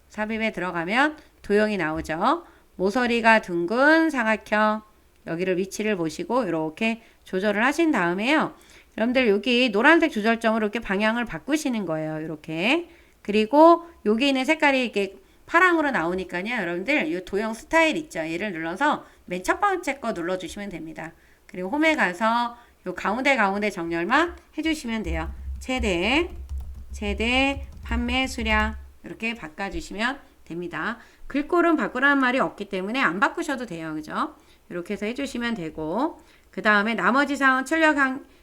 삽입에 들어가면 도형이 나오죠. 모서리가 둥근 삼각형 여기를 위치를 보시고 이렇게 조절을 하신 다음에요. 여러분들 여기 노란색 조절점으로 이렇게 방향을 바꾸시는 거예요. 이렇게. 그리고 여기 있는 색깔이 이렇게 파랑으로 나오니까요. 여러분들 이 도형 스타일 있죠. 얘를 눌러서 맨 첫 번째 거 눌러주시면 됩니다. 그리고 홈에 가서 요 가운데 정렬만 해주시면 돼요. 최대 판매 수량 이렇게 바꿔주시면 됩니다. 글꼴은 바꾸라는 말이 없기 때문에 안 바꾸셔도 돼요. 그죠? 이렇게 해서 해주시면 되고 그 다음에 나머지 사항은 출력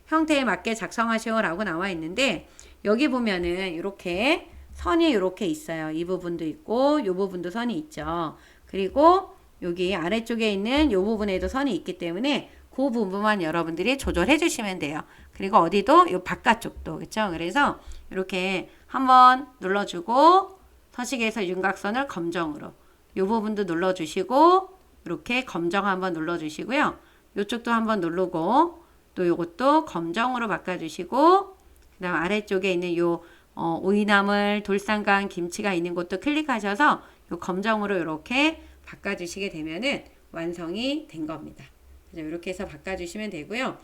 형태에 맞게 작성하시오 라고 나와 있는데 여기 보면은 이렇게 선이 이렇게 있어요. 이 부분도 있고 이 부분도 선이 있죠. 그리고 여기 아래쪽에 있는 이 부분에도 선이 있기 때문에 그 부분만 여러분들이 조절해 주시면 돼요. 그리고 어디도 이 바깥쪽도 그렇죠. 그래서 이렇게 한번 눌러주고 서식에서 윤곽선을 검정으로 이 부분도 눌러주시고 이렇게 검정 한번 눌러주시고요. 이쪽도 한번 누르고 또 이것도 검정으로 바꿔주시고 그 다음 아래쪽에 있는 요 오이나물, 돌산강, 김치가 있는 곳도 클릭하셔서 요 검정으로 이렇게 바꿔주시게 되면은 완성이 된 겁니다. 그래서 이렇게 해서 바꿔주시면 되고요.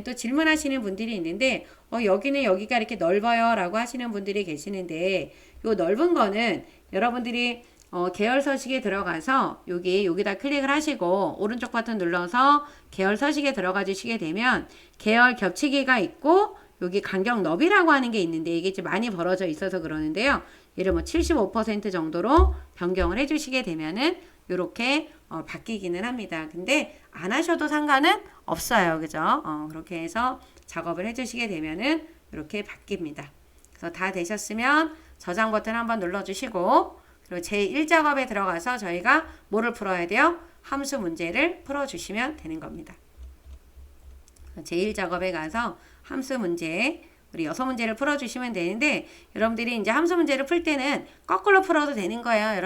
또 질문하시는 분들이 있는데 여기는 여기가 이렇게 넓어요 라고 하시는 분들이 계시는데 요 넓은 거는 여러분들이 계열 서식에 들어가서 여기다 클릭을 하시고 오른쪽 버튼 눌러서 계열 서식에 들어가 주시게 되면 계열 겹치기가 있고 여기 간격 너비라고 하는 게 있는데 이게 좀 많이 벌어져 있어서 그러는데요. 얘를 뭐 75% 정도로 변경을 해주시게 되면은 이렇게 바뀌기는 합니다. 근데 안 하셔도 상관은 없어요. 그죠? 그렇게 해서 작업을 해주시게 되면은 이렇게 바뀝니다. 그래서 다 되셨으면 저장 버튼 한번 눌러주시고 그리고 제1작업에 들어가서 저희가 뭐를 풀어야 돼요? 함수 문제를 풀어주시면 되는 겁니다. 제1작업에 가서 함수 문제 우리 6문제를 풀어주시면 되는데 여러분들이 이제 함수 문제를 풀 때는 거꾸로 풀어도 되는 거예요.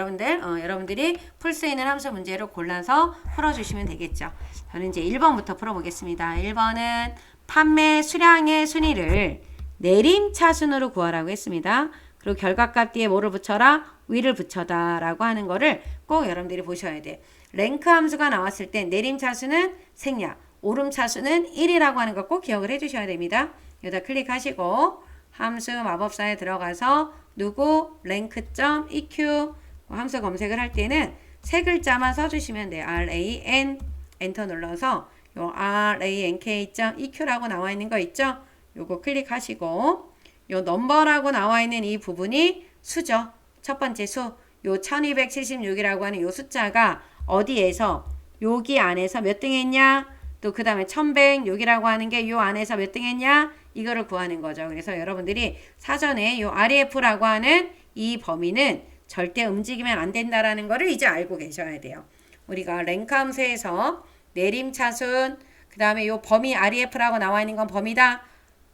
여러분들이 풀 수 있는 함수 문제를 골라서 풀어주시면 되겠죠. 저는 이제 1번부터 풀어보겠습니다. 1번은 판매 수량의 순위를 내림차순으로 구하라고 했습니다. 그리고 결과값 뒤에 뭐를 붙여라? 위를 붙여다 라고 하는 거를 꼭 여러분들이 보셔야 돼요. 랭크 함수가 나왔을 때 내림차수는 생략, 오름차수는 1이라고 하는 거 꼭 기억을 해주셔야 됩니다. 여기다 클릭하시고 함수 마법사에 들어가서 누구 랭크.eq 함수 검색을 할 때는 세 글자만 써주시면 돼요. RAN 엔터 눌러서 요 rank.eq라고 나와 있는 거 있죠? 요거 클릭하시고 요 넘버라고 나와 있는 이 부분이 수죠. 첫 번째 수. 요 1276이라고 하는 요 숫자가 어디에서 여기 안에서 몇 등 했냐? 또 그 다음에 1106이라고 하는 게 요 안에서 몇 등 했냐? 이거를 구하는 거죠. 그래서 여러분들이 사전에 요 REF라고 하는 이 범위는 절대 움직이면 안 된다라는 거를 이제 알고 계셔야 돼요. 우리가 랭크 함수에서 내림차순, 그 다음에 요 범위 REF라고 나와 있는 건 범위다.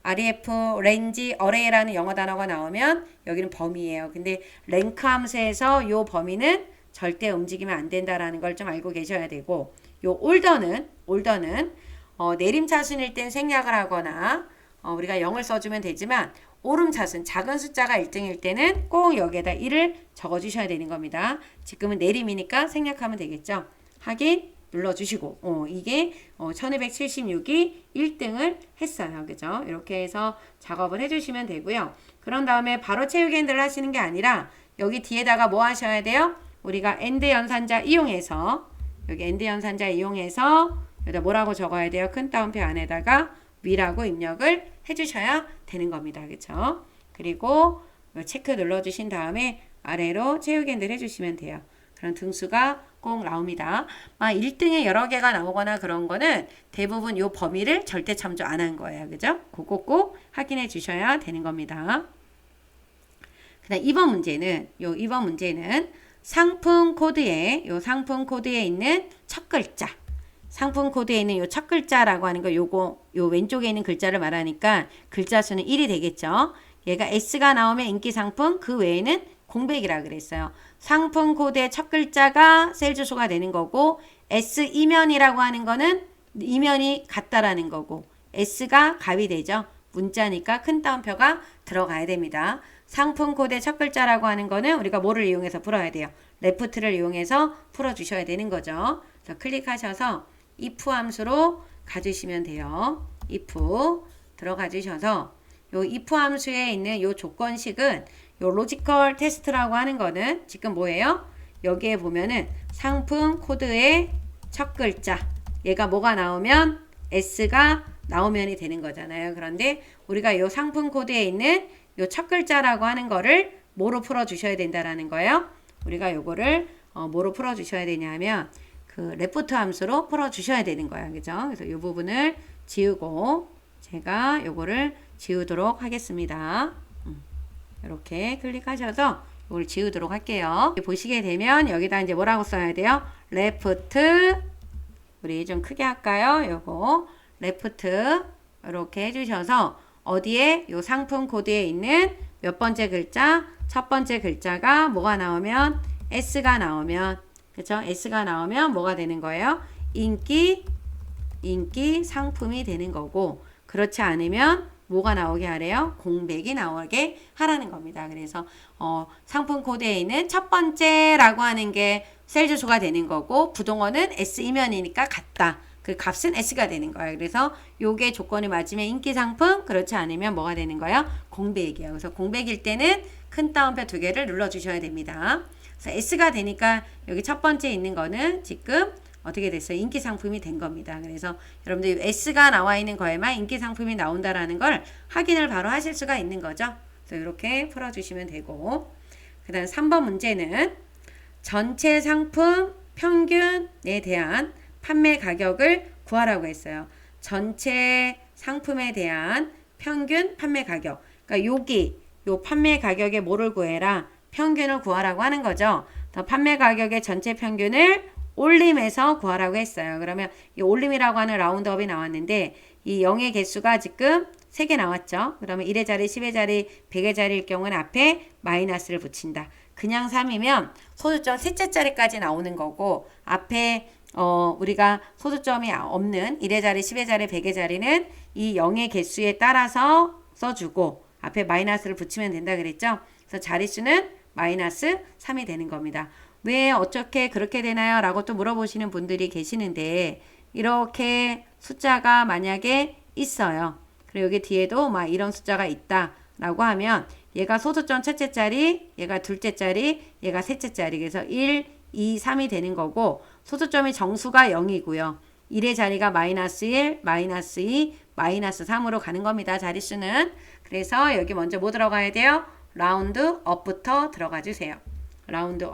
REF, range, array라는 영어 단어가 나오면 여기는 범위예요. 근데 랭크 함수에서 요 범위는 절대 움직이면 안 된다라는 걸 좀 알고 계셔야 되고 요 올더는 내림차순일 땐 생략을 하거나 우리가 0을 써주면 되지만 오름차순 작은 숫자가 1등일 때는 꼭 여기에다 1을 적어주셔야 되는 겁니다. 지금은 내림이니까 생략하면 되겠죠. 확인 눌러주시고 이게 1276이 1등을 했어요. 그죠? 이렇게 해서 작업을 해주시면 되고요. 그런 다음에 바로 채우기 핸들을 하시는 게 아니라 여기 뒤에다가 뭐 하셔야 돼요? 우리가 AND 연산자 이용해서 여기 AND 연산자 이용해서 여기다 뭐라고 적어야 돼요? 큰 따옴표 안에다가 위라고 입력을 해주셔야 되는 겁니다. 그렇죠? 그리고 체크 눌러주신 다음에 아래로 채우기 핸들 해주시면 돼요. 그런 등수가 꼭 나옵니다. 1등에 여러 개가 나오거나 그런 거는 대부분 요 범위를 절대 참조 안 한 거예요. 그죠? 그거 꼭 확인해 주셔야 되는 겁니다. 그 다음 2번 문제는 상품 코드에 있는 첫 글자. 상품 코드에 있는 요 첫 글자라고 하는 거 요 왼쪽에 있는 글자를 말하니까 글자 수는 1이 되겠죠. 얘가 S가 나오면 인기 상품, 그 외에는 공백이라 그랬어요. 상품 코드의 첫 글자가 셀 주소가 되는 거고 S 이면이라고 하는 거는 이면이 같다라는 거고 S가 값이 되죠. 문자니까 큰 따옴표가 들어가야 됩니다. 상품 코드의 첫 글자라고 하는 거는 우리가 뭐를 이용해서 풀어야 돼요? left를 이용해서 풀어주셔야 되는 거죠. 그래서 클릭하셔서 if 함수로 가주시면 돼요. if 들어가 주셔서 요 if 함수에 있는 요 조건식은 요 로지컬 테스트라고 하는 거는 지금 뭐예요? 여기에 보면은 상품 코드의 첫 글자 얘가 뭐가 나오면 S가 나오면이 되는 거잖아요. 그런데 우리가 요 상품 코드에 있는 요 첫 글자라고 하는 거를 뭐로 풀어 주셔야 된다라는 거예요. 우리가 요거를 뭐로 풀어 주셔야 되냐면 그 레프트 함수로 풀어 주셔야 되는 거예요. 그죠? 그래서 요 부분을 지우고 제가 요거를 지우도록 하겠습니다. 이렇게 클릭하셔서 이걸 지우도록 할게요. 보시게 되면 여기다 이제 뭐라고 써야 돼요? 레프트 우리 좀 크게 할까요? 요거 레프트 이렇게 해주셔서 어디에 요 상품 코드에 있는 몇 번째 글자? 첫 번째 글자가 뭐가 나오면 S가 나오면 그쵸? S가 나오면 뭐가 되는 거예요? 인기 상품이 되는 거고 그렇지 않으면 뭐가 나오게 하래요? 공백이 나오게 하라는 겁니다. 그래서 상품 코드에 있는 첫 번째라고 하는 게 셀 주소가 되는 거고 부동어는 S 이면이니까 같다. 그 값은 S가 되는 거예요. 그래서 요게 조건이 맞으면 인기 상품 그렇지 않으면 뭐가 되는 거예요? 공백이에요. 그래서 공백일 때는 큰 따옴표 2개를 눌러 주셔야 됩니다. 그래서 S가 되니까 여기 첫 번째 있는 거는 지금 어떻게 됐어요? 인기 상품이 된 겁니다. 그래서 여러분들 S가 나와 있는 거에만 인기 상품이 나온다라는 걸 확인을 바로 하실 수가 있는 거죠. 그래서 이렇게 풀어주시면 되고 그 다음 3번 문제는 전체 상품 평균에 대한 판매 가격을 구하라고 했어요. 전체 상품에 대한 평균 판매 가격. 그러니까 여기 요 판매 가격에 뭐를 구해라? 평균을 구하라고 하는 거죠. 더 판매 가격의 전체 평균을 올림에서 구하라고 했어요. 그러면 이 올림이라고 하는 라운드업이 나왔는데 이 0의 개수가 지금 3개 나왔죠. 그러면 1의 자리, 10의 자리, 100의 자리일 경우는 앞에 마이너스를 붙인다. 그냥 3이면 소수점 셋째 자리까지 나오는 거고 앞에 우리가 소수점이 없는 1의 자리, 10의 자리, 100의 자리는 이 0의 개수에 따라서 써주고 앞에 마이너스를 붙이면 된다 그랬죠. 그래서 자릿수는 마이너스 3이 되는 겁니다. 왜 어떻게 그렇게 되나요? 라고 또 물어보시는 분들이 계시는데 이렇게 숫자가 만약에 있어요. 그리고 여기 뒤에도 막 이런 숫자가 있다 라고 하면 얘가 소수점 첫째 자리, 얘가 둘째 자리, 얘가 셋째 자리. 그래서 1, 2, 3이 되는 거고 소수점이 정수가 0이고요. 1의 자리가 마이너스 1, 마이너스 2, 마이너스 3으로 가는 겁니다. 자릿수는. 그래서 여기 먼저 뭐 들어가야 돼요? 라운드 업부터 들어가 주세요. 라운드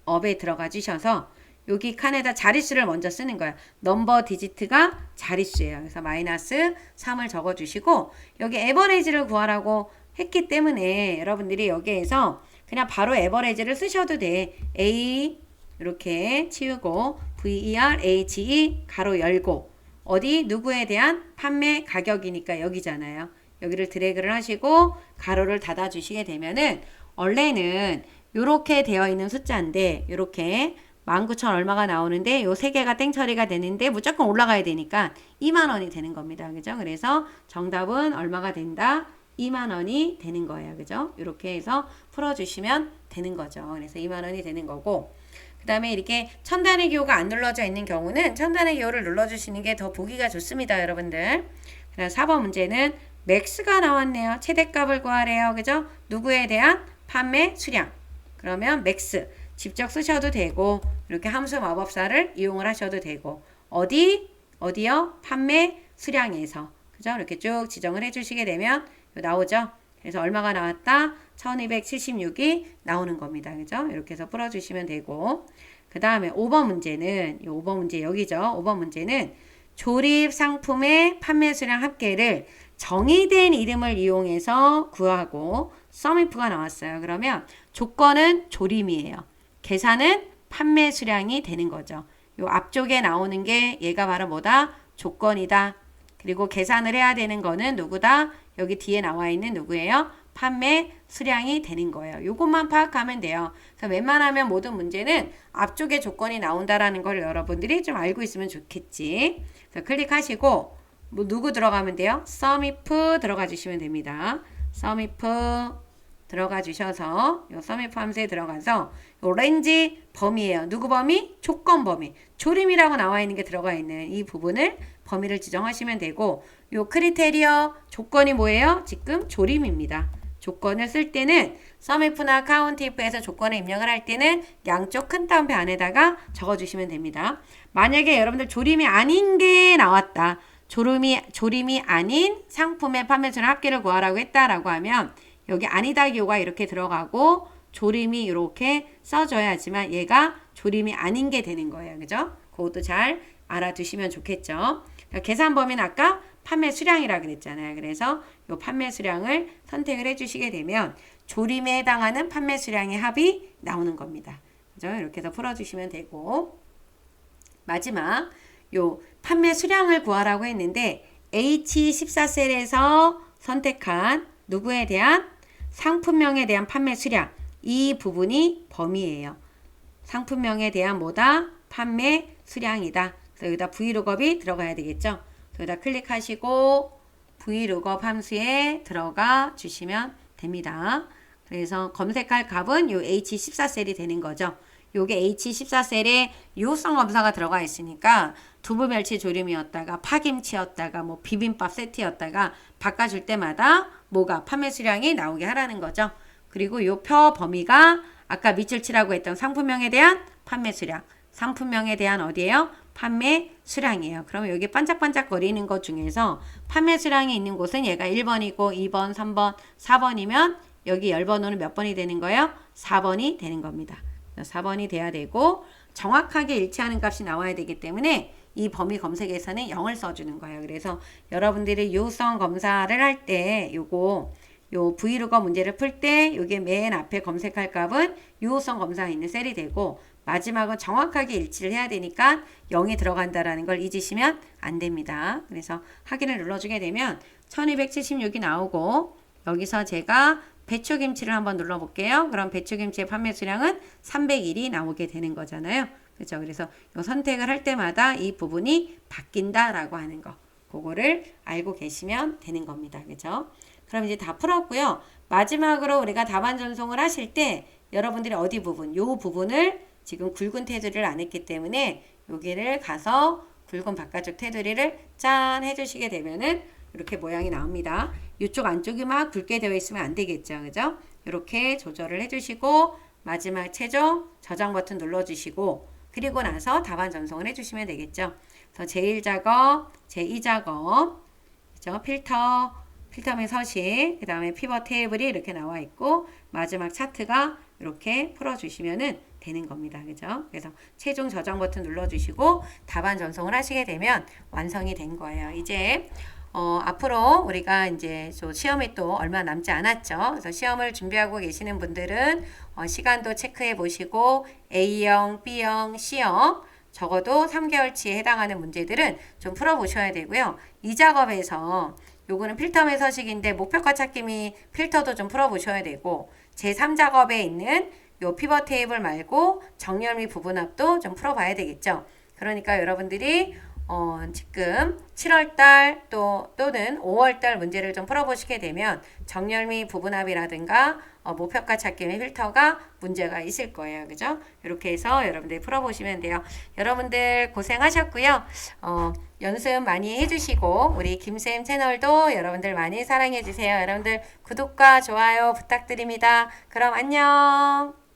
업에 들어가 주셔서 여기 칸에다 자릿수를 먼저 쓰는 거예요. 넘버 디지트가 자릿수예요. 그래서 마이너스 3을 적어 주시고 여기 에버리지를 구하라고 했기 때문에 여러분들이 여기에서 그냥 바로 에버리지를 쓰셔도 돼. A 이렇게 치우고 VERHE 가로 열고 어디 누구에 대한 판매 가격이니까 여기잖아요. 여기를 드래그를 하시고 가로를 닫아 주시게 되면은 원래는 요렇게 되어 있는 숫자인데 요렇게 19,000 얼마가 나오는데 요 세 개가 땡 처리가 되는데 무조건 올라가야 되니까 2만 원이 되는 겁니다. 그죠? 그래서 정답은 얼마가 된다? 2만 원이 되는 거예요. 그죠? 이렇게 해서 풀어주시면 되는 거죠. 그래서 2만 원이 되는 거고 그 다음에 이렇게 첨단의 기호가 안 눌러져 있는 경우는 첨단의 기호를 눌러주시는 게 더 보기가 좋습니다. 여러분들. 그다음 4번 문제는 맥스가 나왔네요. 최대값을 구하래요. 그죠? 누구에 대한 판매 수량. 그러면 맥스 직접 쓰셔도 되고 이렇게 함수 마법사를 이용을 하셔도 되고 어디요? 판매 수량에서 그죠? 이렇게 쭉 지정을 해주시게 되면 나오죠. 그래서 얼마가 나왔다? 1276이 나오는 겁니다. 그죠? 이렇게 해서 풀어주시면 되고 그 다음에 5번 문제는 5번 문제 여기죠. 5번 문제는 조립 상품의 판매 수량 합계를 정의된 이름을 이용해서 구하고 썸이프가 나왔어요. 그러면 조건은 조림이에요. 계산은 판매 수량이 되는 거죠. 요 앞쪽에 나오는 게 얘가 바로 뭐다? 조건이다. 그리고 계산을 해야 되는 거는 누구다? 여기 뒤에 나와 있는 누구예요? 판매 수량이 되는 거예요. 요것만 파악하면 돼요. 그래서 웬만하면 모든 문제는 앞쪽에 조건이 나온다라는 걸 여러분들이 좀 알고 있으면 좋겠지. 그래서 클릭하시고 뭐 누구 들어가면 돼요? sumif 들어가 주시면 됩니다. sumif 들어가 주셔서 요 sumif 함수에 들어가서 요 range 범위예요. 누구 범위? 조건 범위. 조림이라고 나와 있는 게 들어가 있는 이 부분을 범위를 지정하시면 되고 요 크리테리어 조건이 뭐예요? 지금 조림입니다. 조건을 쓸 때는 sumif나 countif에서 조건을 입력을 할 때는 양쪽 큰 따옴표 안에다가 적어주시면 됩니다. 만약에 여러분들 조림이 아닌 게 나왔다. 조림이 아닌 상품의 판매수량 합계를 구하라고 했다라고 하면 여기 아니다 기호가 이렇게 들어가고 조림이 이렇게 써줘야지만 얘가 조림이 아닌 게 되는 거예요. 그죠? 그것도 잘 알아두시면 좋겠죠. 계산 범위는 아까 판매 수량이라 그랬잖아요. 그래서 이 판매 수량을 선택을 해주시게 되면 조림에 해당하는 판매 수량의 합이 나오는 겁니다. 그죠? 이렇게 해서 풀어주시면 되고 마지막 요 판매 수량을 구하라고 했는데 H14셀에서 선택한 누구에 대한 상품명에 대한 판매 수량 이 부분이 범위예요. 상품명에 대한 뭐다? 판매 수량이다. 그래서 여기다 vlookup이 들어가야 되겠죠. 여기다 클릭하시고 vlookup 함수에 들어가 주시면 됩니다. 그래서 검색할 값은 요 H14셀이 되는 거죠. 요게 H14셀에 유효성 검사가 들어가 있으니까 두부멸치 조림이었다가 파김치였다가 뭐 비빔밥 세트였다가 바꿔줄 때마다 뭐가 판매 수량이 나오게 하라는 거죠. 그리고 요 표 범위가 아까 밑줄 치라고 했던 상품명에 대한 판매 수량, 상품명에 대한 어디예요? 판매 수량이에요. 그러면 여기 반짝반짝 거리는 것 중에서 판매 수량이 있는 곳은 얘가 1번이고 2번, 3번, 4번이면 여기 10번으로 몇 번이 되는 거예요? 4번이 되는 겁니다. 4번이 돼야 되고 정확하게 일치하는 값이 나와야 되기 때문에 이 범위 검색에서는 0을 써주는 거예요. 그래서 여러분들이 유효성 검사를 할 때 요 vlookup 문제를 풀 때 요게 맨 앞에 검색할 값은 유효성 검사가 있는 셀이 되고 마지막은 정확하게 일치를 해야 되니까 0이 들어간다라는 걸 잊으시면 안 됩니다. 그래서 확인을 눌러주게 되면 1276이 나오고 여기서 제가 배추김치를 한번 눌러볼게요. 그럼 배추김치의 판매 수량은 301이 나오게 되는 거잖아요. 그렇죠? 그래서 이 선택을 할 때마다 이 부분이 바뀐다라고 하는 거. 그거를 알고 계시면 되는 겁니다. 그렇죠? 그럼 이제 다 풀었고요. 마지막으로 우리가 답안 전송을 하실 때 여러분들이 어디 부분, 요 부분을 지금 굵은 테두리를 안 했기 때문에 여기를 가서 굵은 바깥쪽 테두리를 짠 해주시게 되면은 이렇게 모양이 나옵니다. 이쪽 안쪽이 막 굵게 되어 있으면 안 되겠죠. 그죠? 이렇게 조절을 해주시고 마지막 최종 저장 버튼 눌러주시고 그리고 나서 답안 전송을 해주시면 되겠죠. 그래서 제1작업, 제2작업, 그죠? 필터명 서식, 그 다음에 피벗 테이블이 이렇게 나와 있고 마지막 차트가 이렇게 풀어주시면은 되는 겁니다. 그죠? 그래서 최종 저장 버튼 눌러주시고 답안 전송을 하시게 되면 완성이 된 거예요. 이제 앞으로 우리가 이제 시험이 또 얼마 남지 않았죠. 그래서 시험을 준비하고 계시는 분들은 시간도 체크해 보시고 A형, B형, C형 적어도 3개월치에 해당하는 문제들은 좀 풀어보셔야 되고요. 이 작업에서 요거는 필터의 서식인데 목표가 찾기 및 필터도 좀 풀어보셔야 되고 제3작업에 있는 요 피벗 테이블 말고 정렬 및 부분합도 좀 풀어봐야 되겠죠. 그러니까 여러분들이 지금 7월달 또는 5월달 문제를 좀 풀어보시게 되면 정렬 및 부분합이라든가 목표가 찾기 및 필터가 문제가 있을 거예요. 그죠? 이렇게 해서 여러분들이 풀어보시면 돼요. 여러분들 고생하셨고요. 연습 많이 해주시고 우리 김쌤 채널도 여러분들 많이 사랑해주세요. 여러분들 구독과 좋아요 부탁드립니다. 그럼 안녕.